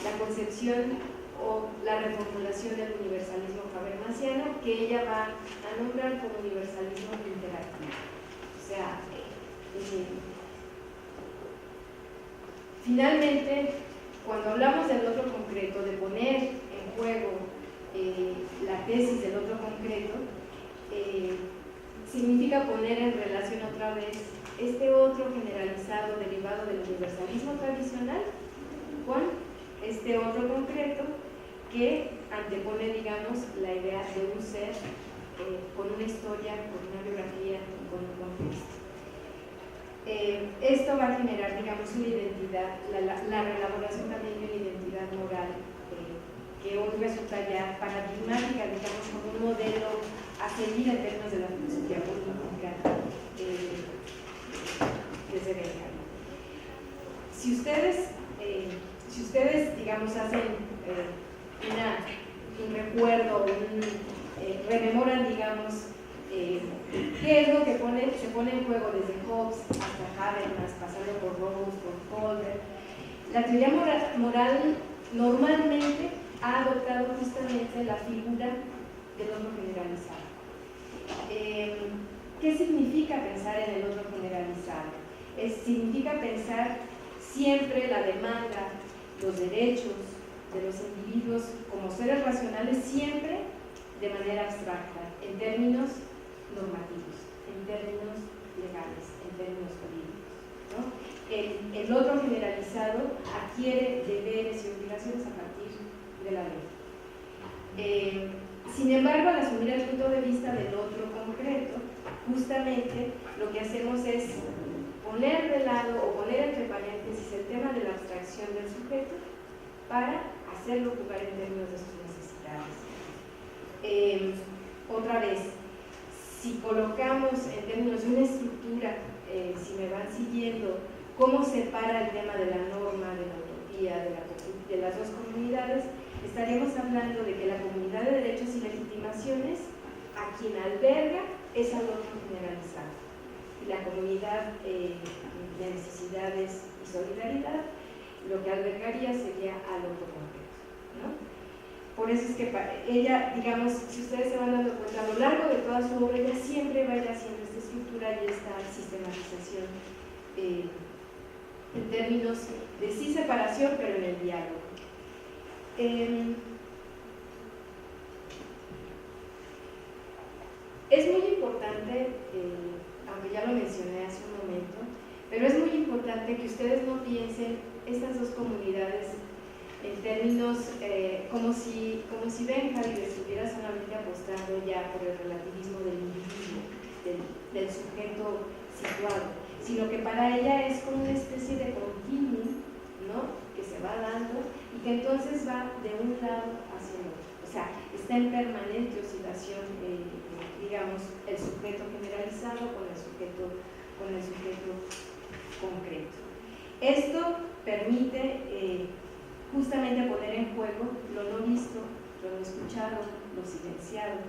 la concepción o la reformulación del universalismo habermasiano, que ella va a nombrar como universalismo interactivo. O sea, finalmente, cuando hablamos del otro concreto, de poner en juego la tesis del otro concreto, significa poner en relación otra vez este otro generalizado derivado del universalismo tradicional con este otro concreto que antepone, digamos, la idea de un ser con una historia, con una biografía y con un contexto. Esto va a generar, digamos, una identidad, la reelaboración también de una identidad moral que hoy resulta ya paradigmática, digamos, como un modelo a seguir en términos de la filosofía política desde Benjamin. Si ustedes, digamos, hacen un recuerdo, rememoran, digamos, qué es lo que se pone en juego desde Hobbes hasta Habermas, pasando por Rawls, por Holder, la teoría moral normalmente ha adoptado justamente la figura del otro generalizado. ¿Qué significa pensar en el otro generalizado? Significa pensar siempre la demanda, los derechos de los individuos como seres racionales, siempre de manera abstracta, en términos normativos, en términos legales, en términos jurídicos, ¿no? El otro generalizado adquiere deberes y obligaciones a partir de la ley. Sin embargo, al asumir el punto de vista del otro concreto, justamente lo que hacemos es poner de lado o poner entre paréntesis el tema de la abstracción del sujeto para hacerlo jugar en términos de sus necesidades. Otra vez, si colocamos en términos de una estructura, si me van siguiendo, cómo separa el tema de la norma, de la utopía, de las dos comunidades, estaríamos hablando de que la comunidad de derechos y legitimaciones a quien alberga es al otro generalizado, y la comunidad de necesidades y solidaridad lo que albergaría sería al otro concreto, ¿no? Por eso es que ella, digamos, si ustedes se van dando cuenta, a lo largo de toda su obra, ella siempre va a ir haciendo esta estructura y esta sistematización en términos de sí separación, pero en el diálogo. Es muy importante, aunque ya lo mencioné hace un momento, pero es muy importante que ustedes no piensen estas dos comunidades en términos como si Benjamin estuviera solamente apostando ya por el relativismo del individuo, del sujeto situado, sino que para ella es como una especie de continuum, ¿no?, que se va dando y que entonces va de un lado hacia el otro. O sea, está en permanente oscilación, digamos, el sujeto generalizado con el sujeto concreto. Esto permite justamente poner en juego lo no visto, lo no escuchado, lo silenciado.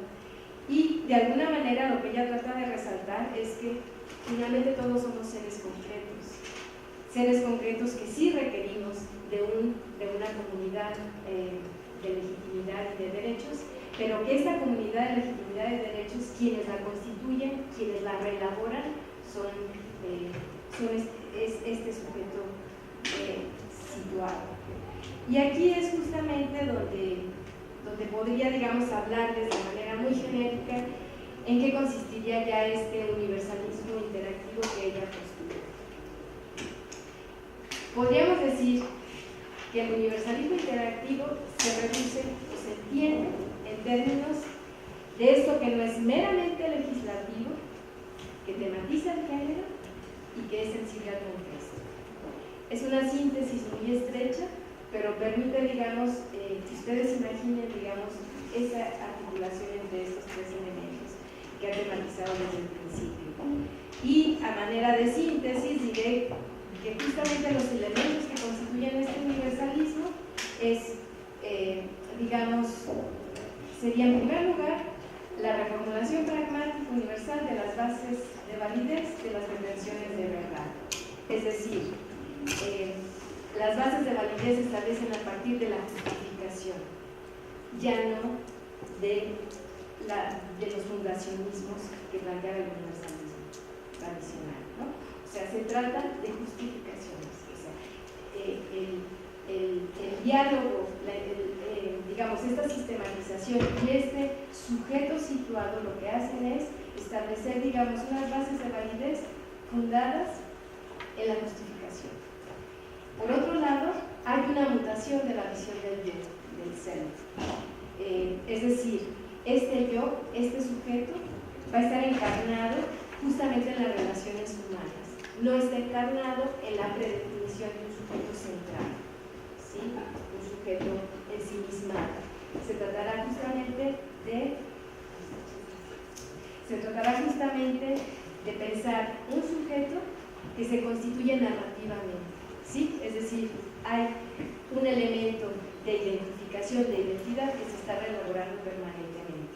Y de alguna manera lo que ella trata de resaltar es que finalmente todos somos seres concretos que sí requerimos de una comunidad de legitimidad y de derechos, pero que esta comunidad de legitimidad y de derechos, quienes la constituyen, quienes la reelaboran, es este sujeto situado. Y aquí es justamente donde podría, digamos, hablarles de manera muy genérica en qué consistiría ya este universalismo interactivo que ella postula. Podríamos decir que el universalismo interactivo se reduce o se entiende en términos de esto que no es meramente legislativo, que tematiza el género y que es sensible al contexto. Es una síntesis muy estrecha, pero permite, digamos, que ustedes imaginen, digamos, esa articulación entre estos tres elementos que ha tematizado desde el principio. Y a manera de síntesis diré que justamente los elementos que constituyen este universalismo digamos, sería en primer lugar la reformulación pragmática universal de las bases de validez de las pretensiones de verdad. Es decir, las bases de validez se establecen a partir de la justificación, ya no de los fundacionismos que plantea el universalismo tradicional, ¿no? O sea, se trata de justificaciones. O sea, el diálogo, digamos, esta sistematización y este sujeto situado lo que hacen es establecer, digamos, unas bases de validez fundadas en la justificación. Por otro lado, hay una mutación de la visión del yo, del self. Es decir, este yo, este sujeto, va a estar encarnado justamente en las relaciones humanas. No está encarnado en la predefinición de un sujeto central, ¿sí? Un sujeto ensimismado. Se tratará justamente de pensar un sujeto que se constituye narrativamente, ¿sí? Es decir, hay un elemento de identificación, de identidad que se está reelaborando permanentemente.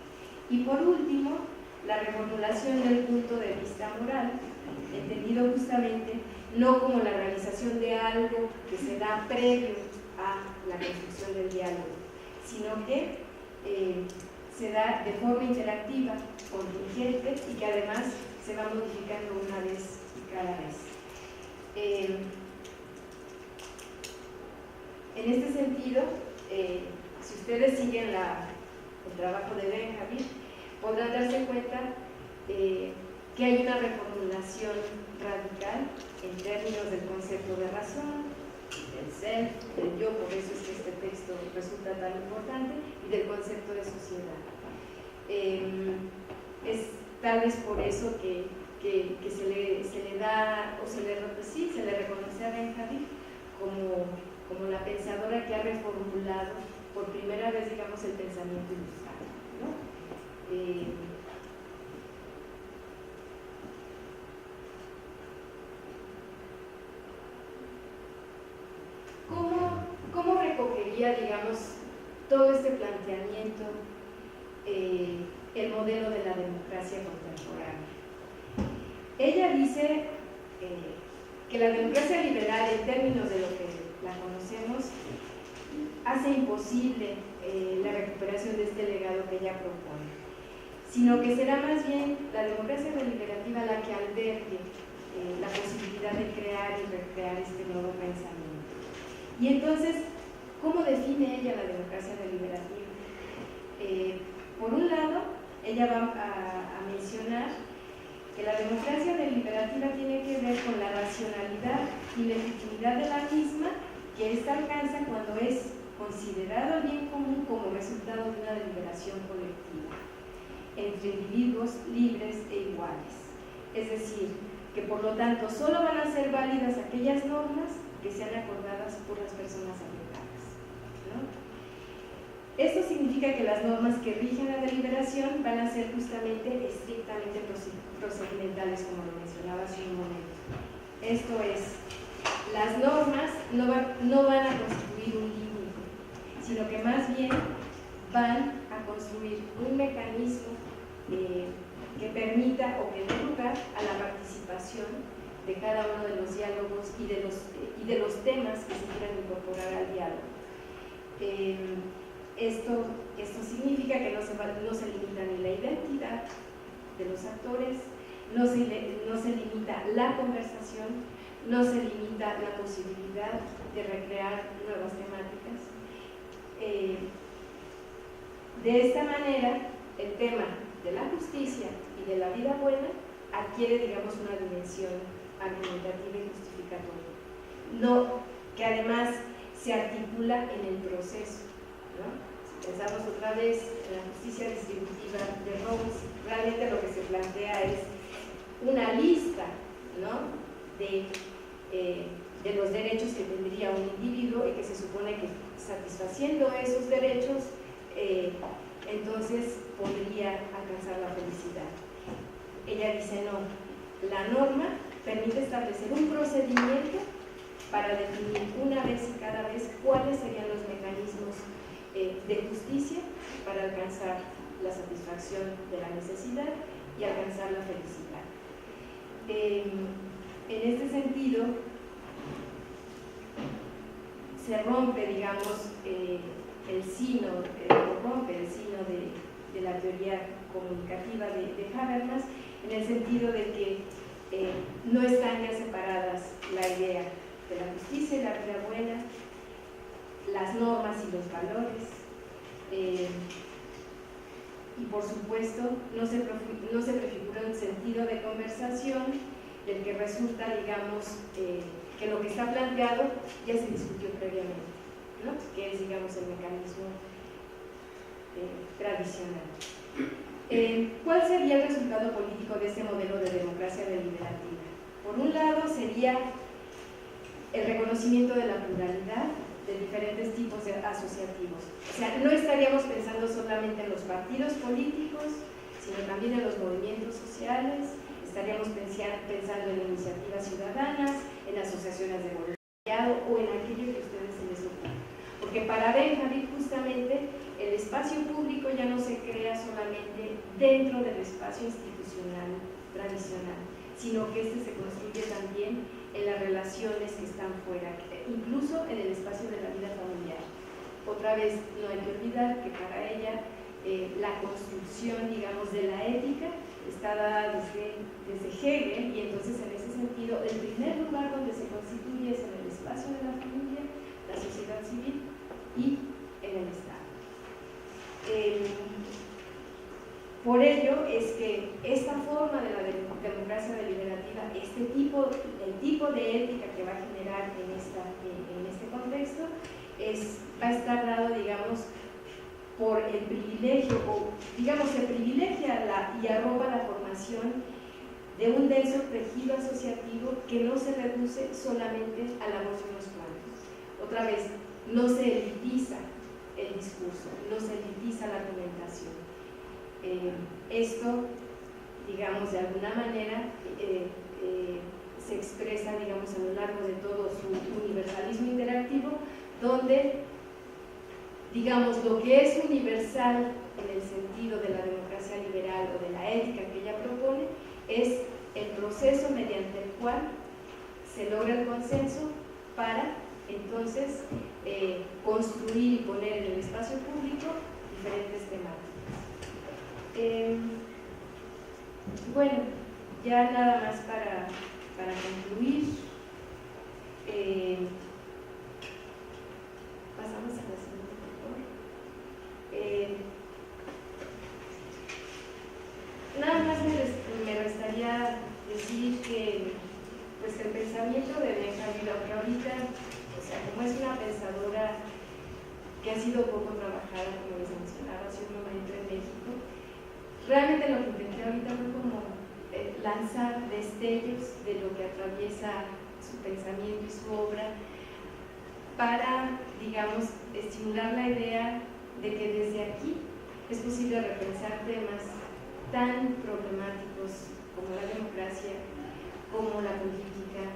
Y por último, la reformulación del punto de vista moral, entendido justamente no como la realización de algo que se da previo a la construcción del diálogo, sino que se da de forma interactiva, contingente y que además se va modificando una vez y cada vez. En este sentido, si ustedes siguen el trabajo de Benjamin, podrán darse cuenta que hay una reformulación radical en términos del concepto de razón, del self, del yo, por eso es que este texto resulta tan importante, y del concepto de sociedad. Es tal vez por eso que se le da, o se le reconoce a Benjamin como la pensadora que ha reformulado por primera vez, digamos, el pensamiento ilustrado, ¿no? ¿Cómo recogería, digamos, todo este planteamiento el modelo de la democracia contemporánea? Ella dice que la democracia liberal, en términos de lo que la conocemos, hace imposible la recuperación de este legado que ella propone, sino que será más bien la democracia deliberativa la que albergue la posibilidad de crear y recrear este nuevo pensamiento. Y entonces, ¿cómo define ella la democracia deliberativa? Por un lado, ella va a mencionar que la democracia deliberativa tiene que ver con la racionalidad y legitimidad de la misma, que ésta alcanza cuando es considerado el bien común como resultado de una deliberación colectiva entre individuos libres e iguales. Es decir, que por lo tanto solo van a ser válidas aquellas normas que sean acordadas por las personas afectadas, ¿no? Esto significa que las normas que rigen la deliberación van a ser justamente estrictamente procedimentales, como lo mencionaba hace un momento. Esto es, las normas no van a constituir un límite, sino que más bien van a construir un mecanismo que permita o que dé lugar a la participación de cada uno de los diálogos y de los temas que se quieran incorporar al diálogo. Esto significa que no se limita ni la identidad de los actores, no se limita la conversación, no se limita la posibilidad de recrear nuevas temáticas. De esta manera, el tema de la justicia y de la vida buena adquiere, digamos, una dimensión argumentativa y justificatoria, que además se articula en el proceso, ¿no? Si pensamos otra vez en la justicia distributiva de Rawls, realmente lo que se plantea es una lista, ¿no?, de los derechos que tendría un individuo y que se supone que satisfaciendo esos derechos entonces podría alcanzar la felicidad. Ella dice no, la norma permite establecer un procedimiento para definir una vez y cada vez cuáles serían los mecanismos de justicia para alcanzar la satisfacción de la necesidad y alcanzar la felicidad. En este sentido, se rompe, digamos, el sino de la teoría comunicativa de Habermas, en el sentido de que no están ya separadas la idea de la justicia y la vida buena, las normas y los valores, y por supuesto no se prefigura un sentido de conversación del que resulta, digamos, que lo que está planteado ya se discutió previamente, ¿no? Que es, digamos, el mecanismo tradicional. ¿Cuál sería el resultado político de este modelo de democracia deliberativa? Por un lado sería el reconocimiento de la pluralidad de diferentes tipos de asociativos. O sea, no estaríamos pensando solamente en los partidos políticos, sino también en los movimientos sociales, estaríamos pensando en iniciativas ciudadanas, en asociaciones de voluntariado o en aquello que a ustedes se les ocurra. Porque para Benjamin, justamente, el espacio público ya no se crea solamente dentro del espacio institucional tradicional, sino que este se construye también en las relaciones que están fuera, incluso en el espacio de la vida familiar. Otra vez, no hay que olvidar que para ella la construcción, digamos, de la ética está dada desde Hegel, y entonces en ese sentido el primer lugar donde se constituye es en el espacio de la familia, la sociedad civil y en el Estado. Por ello es que esta forma de la democracia deliberativa, el tipo de ética que va a generar en este contexto, va a estar dado, digamos, por el privilegio, o digamos, se privilegia y arroba la formación de un denso tejido asociativo que no se reduce solamente a la voz de unos cuantos. Otra vez, no se elitiza el discurso, no se elitiza la argumentación. Esto, digamos, de alguna manera se expresa, digamos, a lo largo de todo su universalismo interactivo, donde, digamos, lo que es universal en el sentido de la democracia liberal o de la ética que ella propone es el proceso mediante el cual se logra el consenso para entonces construir y poner en el espacio público diferentes temáticas. Bueno, ya nada más para concluir, pasamos a la siguiente, por favor. Nada más me restaría decir que pues el pensamiento de Benjamin, aunque ahorita, o sea, como es una pensadora que ha sido poco trabajada, como les mencionaba hace un momento, en México, realmente lo que intenté ahorita fue como lanzar destellos de lo que atraviesa su pensamiento y su obra para, digamos, estimular la idea de que desde aquí es posible repensar temas tan problemáticos como la democracia, como la política,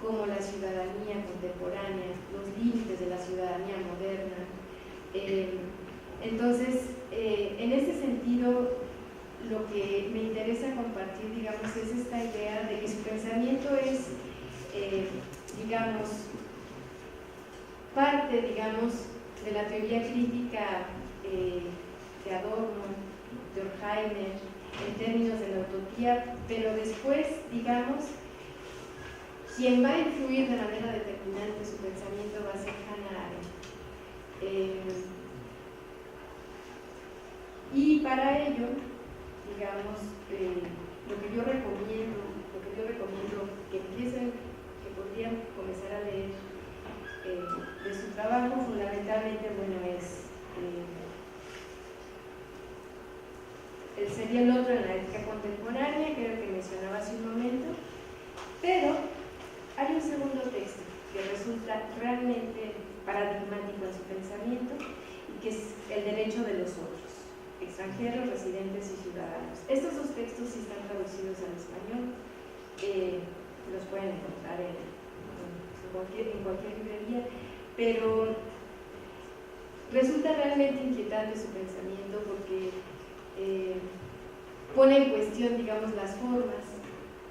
como la ciudadanía contemporánea, los límites de la ciudadanía moderna. Entonces, en ese sentido, lo que me interesa compartir, digamos, es esta idea de que su pensamiento es, digamos, parte, digamos, de la teoría crítica de Adorno, de Horkheimer, en términos de la utopía, pero después, digamos, quien va a influir de manera determinante su pensamiento va a ser Hannah Arendt. Y para ello, digamos, lo que yo recomiendo que empiecen, que podrían comenzar a leer de su trabajo, fundamentalmente, bueno, es sería el otro en la ética contemporánea, que era el que mencionaba hace un momento, pero hay un segundo texto que resulta realmente paradigmático en su pensamiento y que es el derecho de los otros, extranjeros, residentes y ciudadanos. Estos dos textos sí están traducidos al español. los pueden encontrar en cualquier librería, pero resulta realmente inquietante su pensamiento porque pone en cuestión, digamos, las formas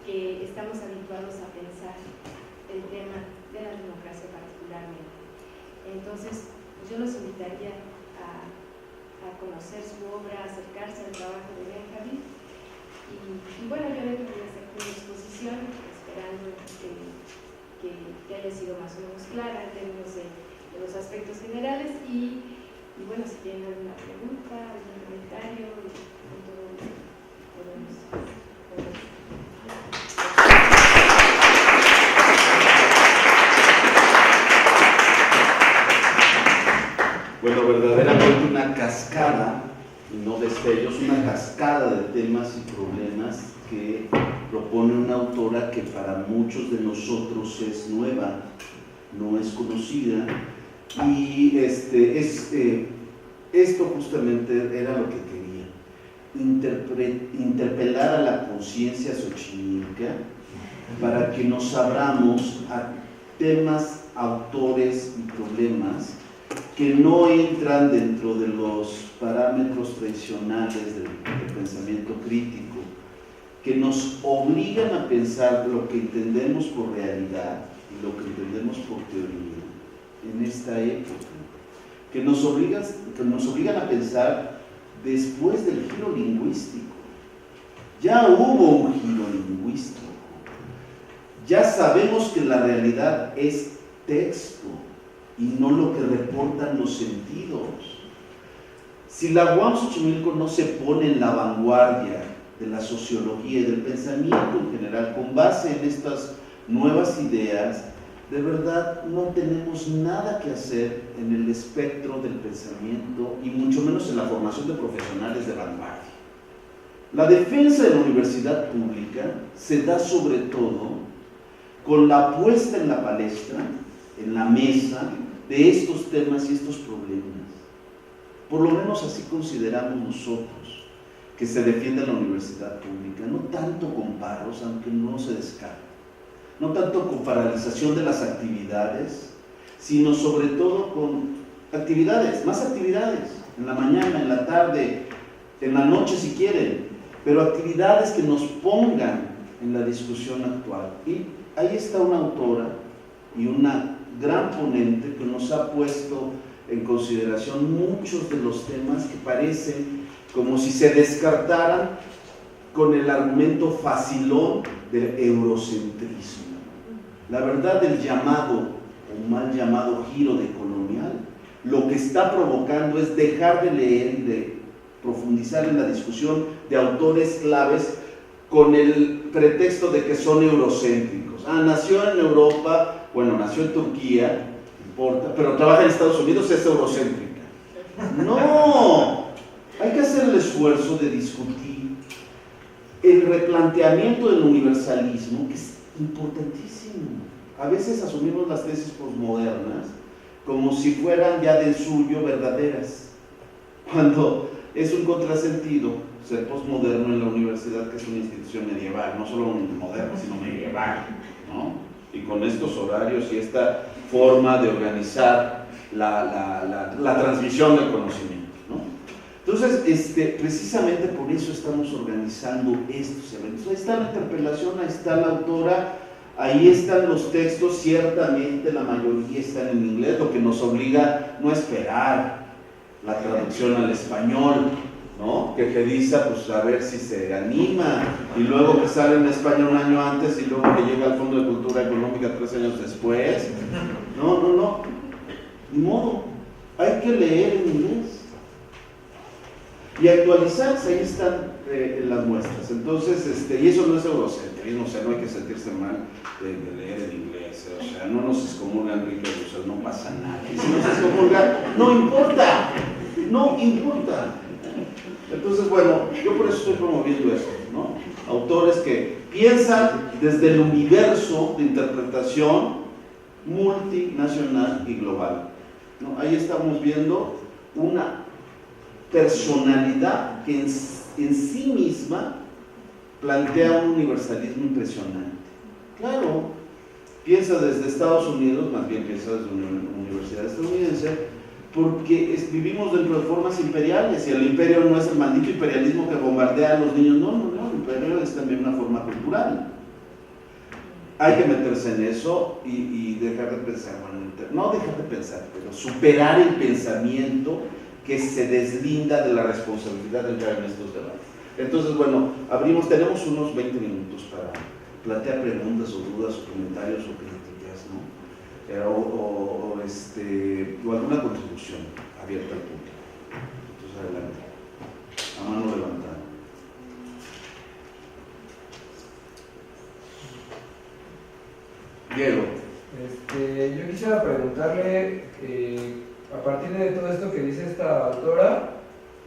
que estamos habituados a pensar el tema de la democracia particularmente. Entonces, yo los invitaría a conocer su obra, a acercarse al trabajo de Benjamin y bueno, yo dejo una exposición esperando que haya sido más o menos clara en términos de los aspectos generales y bueno, si tienen alguna pregunta, algún comentario, con todo podemos.
Bueno, verdaderamente una cascada, y no destellos, una cascada de temas y problemas que propone una autora que para muchos de nosotros es nueva, no es conocida, y esto justamente era lo que quería, interpelar a la conciencia xochimilca para que nos abramos a temas, autores y problemas que no entran dentro de los parámetros tradicionales del pensamiento crítico, que nos obligan a pensar lo que entendemos por realidad y lo que entendemos por teoría en esta época, que nos obligan a pensar después del giro lingüístico. Ya hubo un giro lingüístico, ya sabemos que la realidad es texto y no lo que reportan los sentidos. Si la UAM Xochimilco no se pone en la vanguardia de la sociología y del pensamiento en general, con base en estas nuevas ideas, de verdad no tenemos nada que hacer en el espectro del pensamiento y mucho menos en la formación de profesionales de vanguardia. La defensa de la universidad pública se da sobre todo con la puesta en la palestra, en la mesa, de estos temas y estos problemas. Por lo menos así consideramos nosotros que se defiende la universidad pública, no tanto con paros, aunque no se descarta, no tanto con paralización de las actividades, sino sobre todo con actividades, más actividades, en la mañana, en la tarde, en la noche si quieren, pero actividades que nos pongan en la discusión actual. Y ahí está una autora y una gran ponente que nos ha puesto en consideración muchos de los temas que parecen como si se descartaran con el argumento facilón del eurocentrismo. La verdad, del llamado o mal llamado giro decolonial, lo que está provocando es dejar de leer y de profundizar en la discusión de autores claves con el pretexto de que son eurocéntricos. Nació en Europa, bueno, nació en Turquía, no importa, pero trabaja en Estados Unidos, es eurocéntrica. No, hay que hacer el esfuerzo de discutir el replanteamiento del universalismo, que es importantísimo. A veces asumimos las tesis posmodernas como si fueran ya de suyo verdaderas, cuando es un contrasentido ser posmoderno en la universidad, que es una institución medieval, no solo moderna, sino medieval, ¿no? Y con estos horarios y esta forma de organizar la transmisión del conocimiento, ¿no? Entonces, precisamente por eso estamos organizando estos eventos. Ahí está la interpelación, ahí está la autora, ahí están los textos, ciertamente la mayoría están en inglés, lo que nos obliga no a esperar la traducción al español, ¿no? Que dice, pues a ver si se anima, y luego que sale en español un año antes y luego que llega al Fondo de Cultura Económica 3 años después. No, ni modo, hay que leer en inglés y actualizarse. Ahí están las muestras. Entonces, y eso no es eurocentrismo, o sea, no hay que sentirse mal de leer en inglés, o sea, no nos excomulga Enrique Russell, no pasa nada. Y si nos excomulga, no importa. Entonces, bueno, yo por eso estoy promoviendo esto, ¿no? Autores que piensan desde el universo de interpretación multinacional y global, ¿no? Ahí estamos viendo una personalidad que en sí misma plantea un universalismo impresionante, Claro, piensa desde Estados Unidos, más bien piensa desde una universidad estadounidense, porque vivimos dentro de formas imperiales y el imperio no es el maldito imperialismo que bombardea a los niños, no, el imperio es también una forma cultural. Hay que meterse en eso y dejar de pensar, bueno, no dejar de pensar, pero superar el pensamiento que se deslinda de la responsabilidad de entrar en estos debates. Entonces, bueno, tenemos unos 20 minutos para plantear preguntas o dudas o comentarios o críticas, ¿no? O alguna contribución abierta al público. Entonces, adelante. A mano levantada. Diego.
Yo quisiera preguntarle, a partir de todo esto que dice esta autora,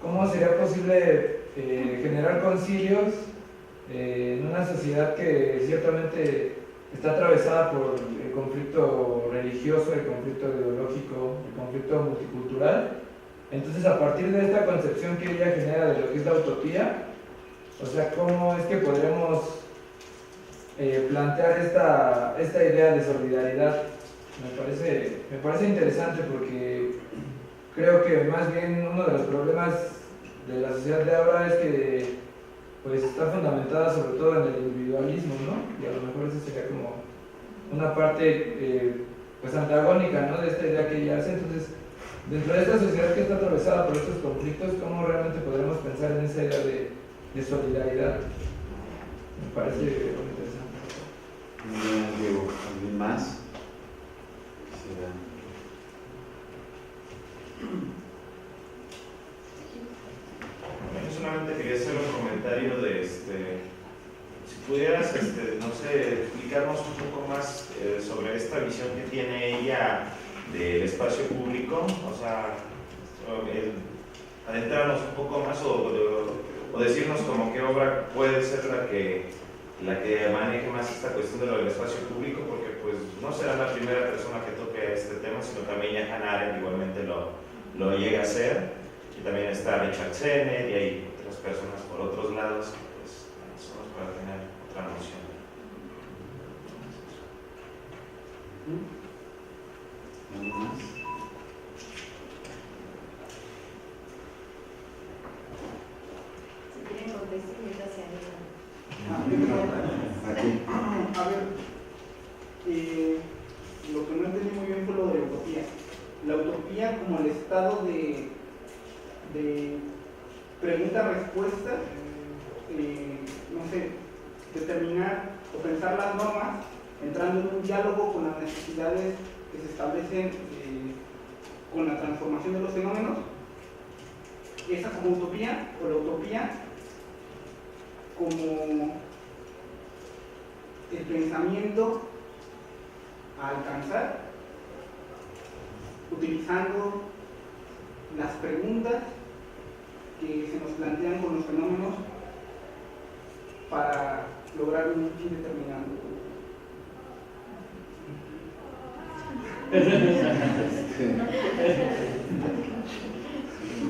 ¿cómo sería posible generar concilios en una sociedad que ciertamente está atravesada por el conflicto religioso, el conflicto ideológico, el conflicto multicultural? Entonces, a partir de esta concepción que ella genera de lo que es la utopía, o sea, ¿cómo es que podremos plantear esta idea de solidaridad? Me parece interesante porque creo que más bien uno de los problemas de la sociedad de ahora es que pues está fundamentada sobre todo en el individualismo, ¿no? Y a lo mejor eso sería como una parte pues antagónica, ¿no? De esta idea que ella hace. Entonces, dentro de esta sociedad que está atravesada por estos conflictos, ¿cómo realmente podremos pensar en esa idea de solidaridad? Me parece muy interesante.
Muy bien, Diego. ¿Alguien más?
Yo solamente quería hacer un comentario de si pudieras, no sé, explicarnos un poco más sobre esta visión que tiene ella del espacio público, o sea, adentrarnos un poco más o decirnos como qué obra puede ser la que maneje más esta cuestión de lo del espacio público, porque pues no será la primera persona que toque este tema, sino también ya Hannah Arendt igualmente lo llega a hacer, y también está Richard Sennett y hay otras personas por otros lados que pues somos para tener otra noción.
¿Algo más?
Si quieren contestar, mientras se animan.
A ver, lo que no entendí muy bien fue lo de la utopía. La utopía como el estado de pregunta-respuesta, no sé, determinar o pensar las normas, entrando en un diálogo con las necesidades que se establecen con la transformación de los fenómenos. Esa como utopía, o la utopía como el pensamiento a alcanzar, utilizando las preguntas que se nos plantean con los fenómenos para lograr un fin determinado.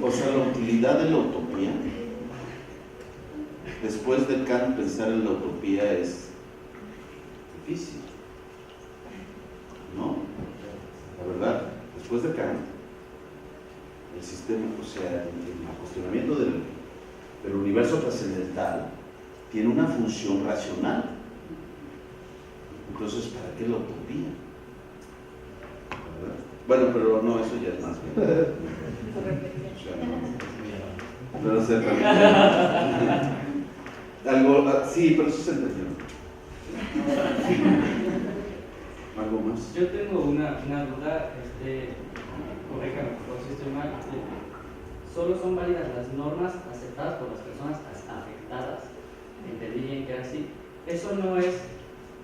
O sea, la utilidad de la utopía, después de Kant, pensar en la utopía es difícil, ¿no? La verdad, después de Kant, el sistema, o sea, el cuestionamiento del universo trascendental tiene una función racional. Entonces, ¿para qué la utopía? ¿Verdad? Bueno, pero no, eso ya es más bien. O sea, no sé, algo, sí, pero eso se entendió. ¿Algo más?
Yo tengo una duda, corríjame por si estoy mal. Solo son válidas las normas aceptadas por las personas afectadas. Entendí bien que era así. Eso no es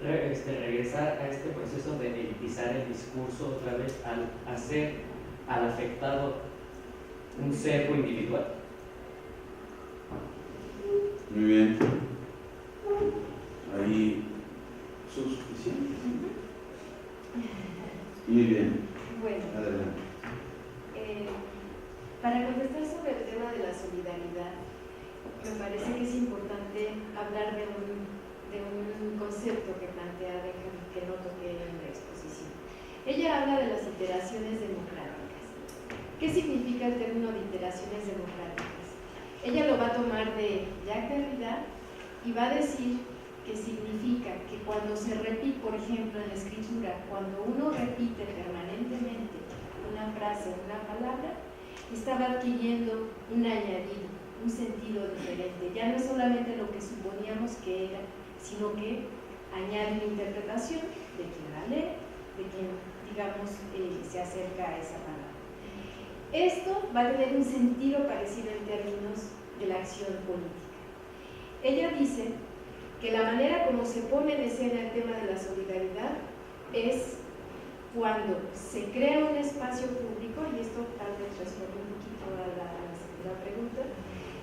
regresar a este proceso de elitizar el discurso otra vez al hacer al afectado un cerco individual.
Muy bien. Ahí son suficientes. Muy bien.
Bueno,
Adelante.
para contestar sobre el tema de la solidaridad, me parece que es importante hablar de un concepto que plantea Benjamin, que no toqué en la exposición. Ella habla de las iteraciones democráticas. ¿Qué significa el término de iteraciones democráticas? Ella lo va a tomar de Jacques Derrida y va a decir que significa que cuando se repite, por ejemplo, en la escritura, cuando uno repite permanentemente una frase, una palabra, estaba adquiriendo un añadido, un sentido diferente. Ya no es solamente lo que suponíamos que era, sino que añade una interpretación de quien la lee, de quien, digamos, se acerca a esa palabra. Esto va a tener un sentido parecido en términos de la acción política. Ella dice que la manera como se pone en escena el tema de la solidaridad es cuando se crea un espacio público, y esto tal vez responde un poquito a la segunda pregunta,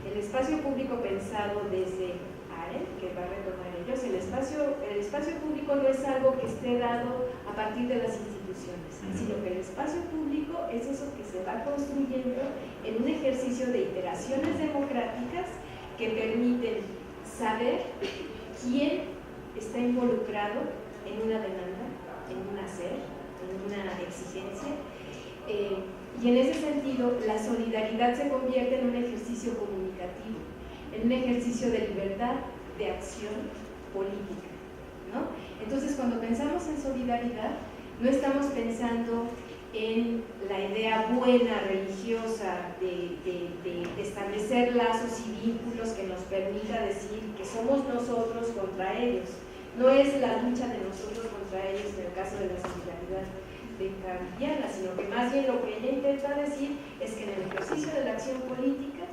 el espacio público pensado desde Arendt, que va a retomar ellos, el espacio público no es algo que esté dado a partir de las instituciones, sino que el espacio público es eso que se va construyendo en un ejercicio de iteraciones democráticas que permiten saber quién está involucrado en una demanda, en un hacer, en una exigencia, y en ese sentido la solidaridad se convierte en un ejercicio comunicativo, en un ejercicio de libertad de acción política, ¿no? Entonces, cuando pensamos en solidaridad, no estamos pensando en la idea buena, religiosa, de establecer lazos y vínculos que nos permita decir que somos nosotros contra ellos. No es la lucha de nosotros contra ellos en el caso de la solidaridad benjaminiana, sino que más bien lo que ella intenta decir es que en el ejercicio de la acción política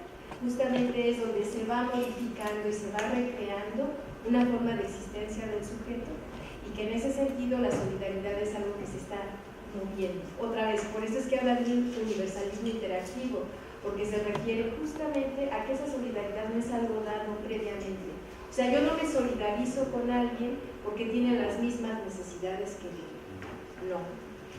justamente es donde se va modificando y se va recreando una forma de existencia del sujeto, y que en ese sentido la solidaridad es algo que se está moviendo. Otra vez, por eso es que habla de un universalismo interactivo, porque se refiere justamente a que esa solidaridad no es algo dado previamente. O sea, yo no me solidarizo con alguien porque tiene las mismas necesidades que yo, no,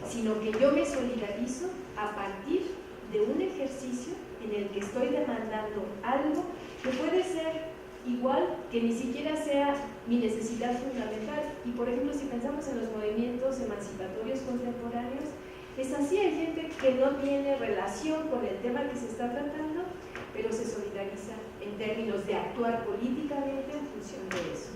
sino que yo me solidarizo a partir de un ejercicio en el que estoy demandando algo que puede ser igual, que ni siquiera sea mi necesidad fundamental. Y por ejemplo, si pensamos en los movimientos emancipatorios contemporáneos, es así, hay gente que no tiene relación con el tema que se está tratando, pero se solidariza en términos de actuar políticamente en función de eso.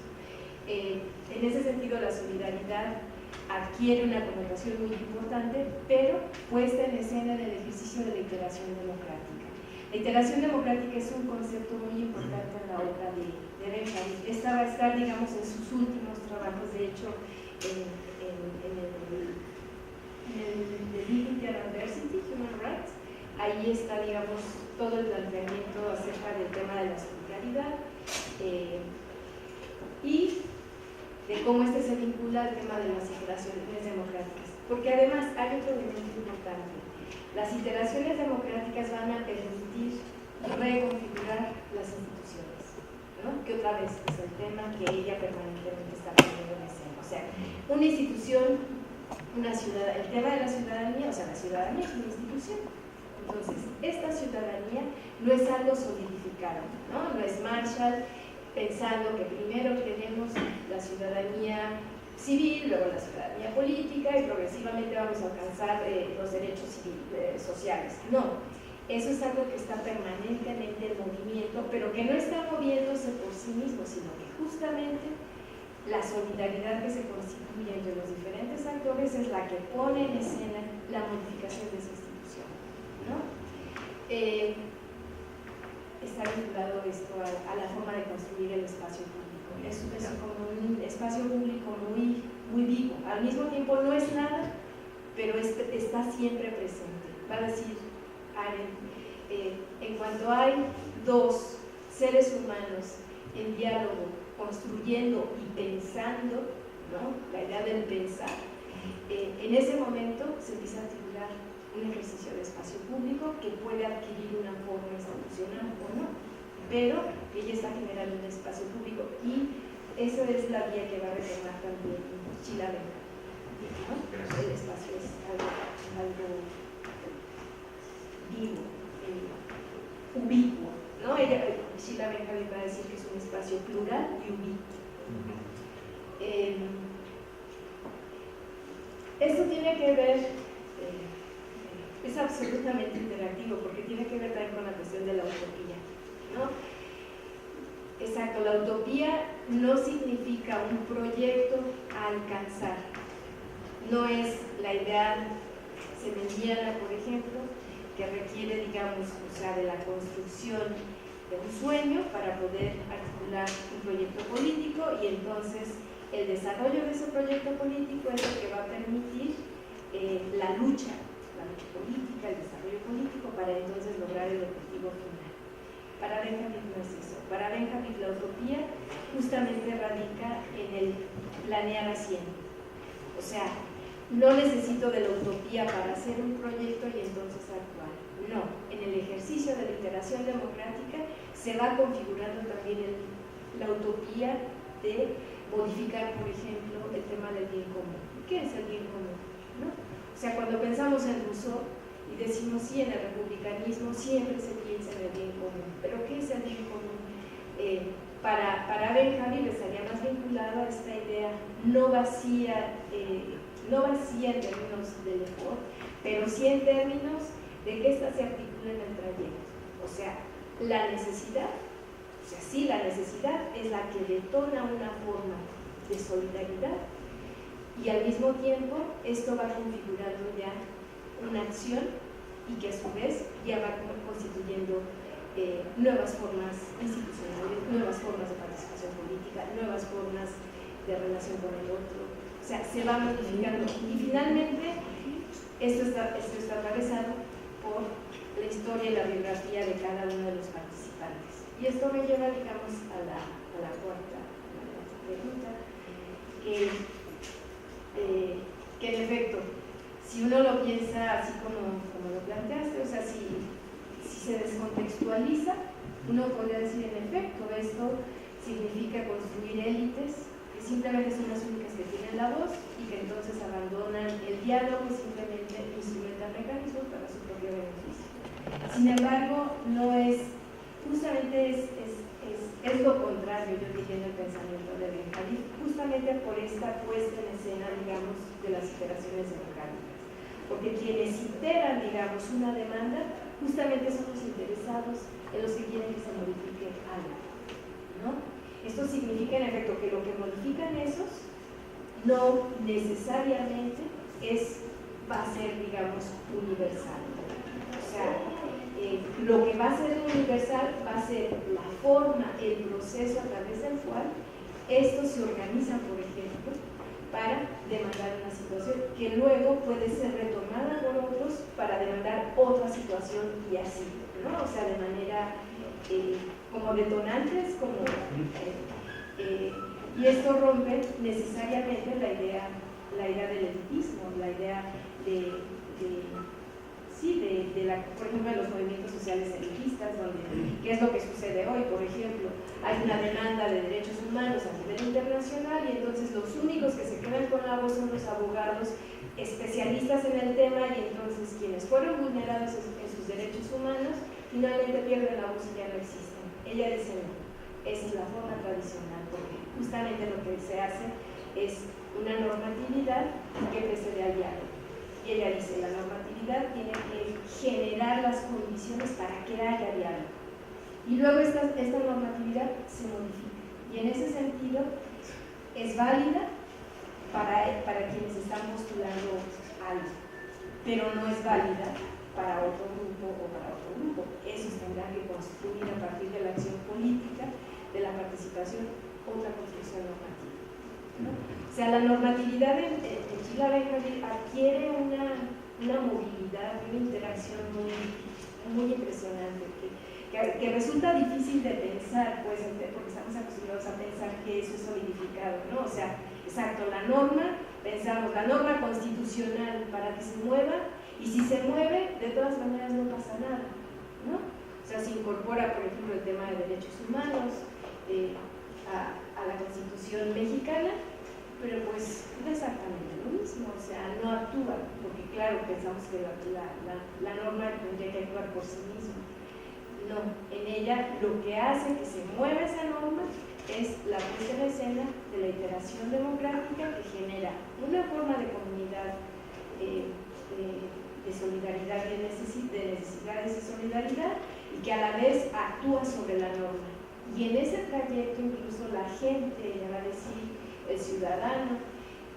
En ese sentido, la solidaridad adquiere una connotación muy importante, pero puesta en escena en el ejercicio de la iteración democrática. La iteración democrática es un concepto muy importante en la obra de Benjamin. Esta va a estar, digamos, en sus últimos trabajos, de hecho, en el Dignity and Diversity, Human Rights. Ahí está, digamos, todo el planteamiento acerca del tema de la solidaridad y de cómo este se vincula al tema de las iteraciones democráticas. Porque además hay otro elemento importante. Las iteraciones democráticas van a permitir reconfigurar las instituciones, ¿no? Que otra vez es el tema que ella permanentemente está poniendo en escena. O sea, una institución, una ciudad, el tema de la ciudadanía, o sea, la ciudadanía es una institución. Entonces, esta ciudadanía no es algo solidificado, ¿no? No es Marshall pensando que primero tenemos la ciudadanía civil, luego la ciudadanía política y progresivamente vamos a alcanzar los derechos sociales. No, eso es algo que está permanentemente en movimiento, pero que no está moviéndose por sí mismo, sino que justamente la solidaridad que se constituye entre los diferentes actores es la que pone en escena la modificación de esa institución, ¿no? Está vinculado esto a la forma de construir el espacio público. Es como un espacio público muy, muy vivo. Al mismo tiempo no es nada, pero está siempre presente. Va a decir Arendt, en cuanto hay dos seres humanos en diálogo, construyendo y pensando, ¿no? La idea del pensar, en ese momento se empieza a articular un ejercicio de espacio público que puede adquirir una forma institucional o no, pero ella está generando un espacio público y esa es la vía que va a retomar también Sheila Benjamin, ¿no? El espacio es algo vivo, ubicuo, ¿no? Sheila Benjamin va a decir que es un espacio plural y ubicuo. Esto tiene que ver, es absolutamente interactivo porque tiene que ver también con la cuestión de la utopía, ¿no? Exacto, la utopía no significa un proyecto a alcanzar, no es la idea semeniana, por ejemplo, que requiere, digamos, o sea, de la construcción de un sueño para poder articular un proyecto político, y entonces el desarrollo de ese proyecto político es lo que va a permitir la lucha política, el desarrollo político, para entonces lograr el objetivo final. Para Benjamin no es eso. Para Benjamin la utopía justamente radica en el planear haciendo. O sea, no necesito de la utopía para hacer un proyecto y entonces actuar. No, en el ejercicio de la iteración democrática se va configurando también la utopía de modificar, por ejemplo, el tema del bien común. ¿Qué es el bien común? ¿No? O sea, cuando pensamos en Rousseau y decimos sí, en el republicanismo siempre se piensa en el bien común, pero ¿qué es el bien común? Para Benjamin estaría más vinculado a esta idea no vacía en términos de Lefort, pero sí en términos de que ésta se articula en el trayecto. O sea, la necesidad es la que detona una forma de solidaridad, y al mismo tiempo esto va configurando ya una acción y que a su vez ya va constituyendo nuevas formas institucionales, nuevas formas de participación política, nuevas formas de relación con el otro. O sea, se va modificando, y finalmente esto está atravesado por la historia y la biografía de cada uno de los participantes. Y esto me lleva, digamos, a la cuarta pregunta, que en efecto, si uno lo piensa así como lo planteaste, o sea, si se descontextualiza, uno podría decir, en efecto, esto significa construir élites que simplemente son las únicas que tienen la voz y que entonces abandonan el diálogo y simplemente instrumentan mecanismos para su propio beneficio. Sin embargo, no es, justamente es lo contrario, yo diría, en el pensamiento de Benjamin, justamente por esta puesta en escena, digamos, de las iteraciones democráticas. Porque quienes iteran, digamos, una demanda, justamente son los interesados en los que quieren que se modifique algo, ¿no? Esto significa, en efecto, que lo que modifican esos no necesariamente va a ser, digamos, universal. O sea, lo que va a ser universal va a ser la forma, el proceso a través del cual estos se organizan, por ejemplo, para demandar una situación que luego puede ser retomada por otros para demandar otra situación, y así, ¿no? O sea, de manera como detonantes, y esto rompe necesariamente la idea del elitismo, la idea por ejemplo, de los movimientos sociales elitistas, ¿qué es lo que sucede hoy? Por ejemplo, hay una demanda de derechos humanos a nivel internacional, y entonces los únicos que se quedan con la voz son los abogados especialistas en el tema, y entonces quienes fueron vulnerados en sus derechos humanos finalmente pierden la voz y ya no existen. Ella dice no, esa es la forma tradicional, porque justamente lo que se hace es una normatividad que precede al diálogo. Y ella dice, la normatividad tiene que generar las condiciones para que haya diálogo. Y luego esta normatividad se modifica. Y en ese sentido es válida para quienes están postulando algo, pero no es válida para otro grupo o para otro grupo. Esos tendrán que construir a partir de la acción política, de la participación, otra construcción normativa, ¿no? O sea, la normatividad en Sheila Benjamin adquiere una movilidad, una interacción muy impresionante, que resulta difícil de pensar, pues, porque estamos acostumbrados a pensar que eso es solidificado, ¿no? O sea, exacto, la norma, pensamos, la norma constitucional para que se mueva, y si se mueve, de todas maneras no pasa nada, ¿no? O sea, se incorpora, por ejemplo, el tema de derechos humanos a la Constitución mexicana, pero pues no exactamente lo mismo, o sea, no actúa, porque claro, pensamos que la norma tendría que actuar por sí misma. No, en ella lo que hace que se mueva esa norma es la puesta en escena de la iteración democrática que genera una forma de comunidad de solidaridad, de necesidades y solidaridad, y que a la vez actúa sobre la norma. Y en ese trayecto incluso la gente, ya va a decir, el ciudadano,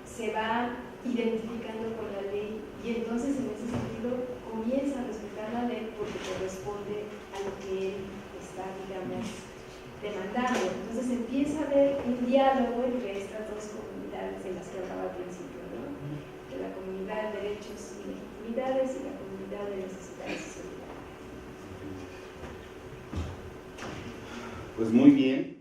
se va identificando con la ley, y entonces en ese sentido comienza a respetar la ley porque corresponde a lo que él está, digamos, demandando. Entonces empieza a haber un diálogo entre estas dos comunidades de las que hablaba al principio, ¿no? De la comunidad de derechos y legitimidades y la comunidad de necesidades y solidaridad.
Pues muy bien.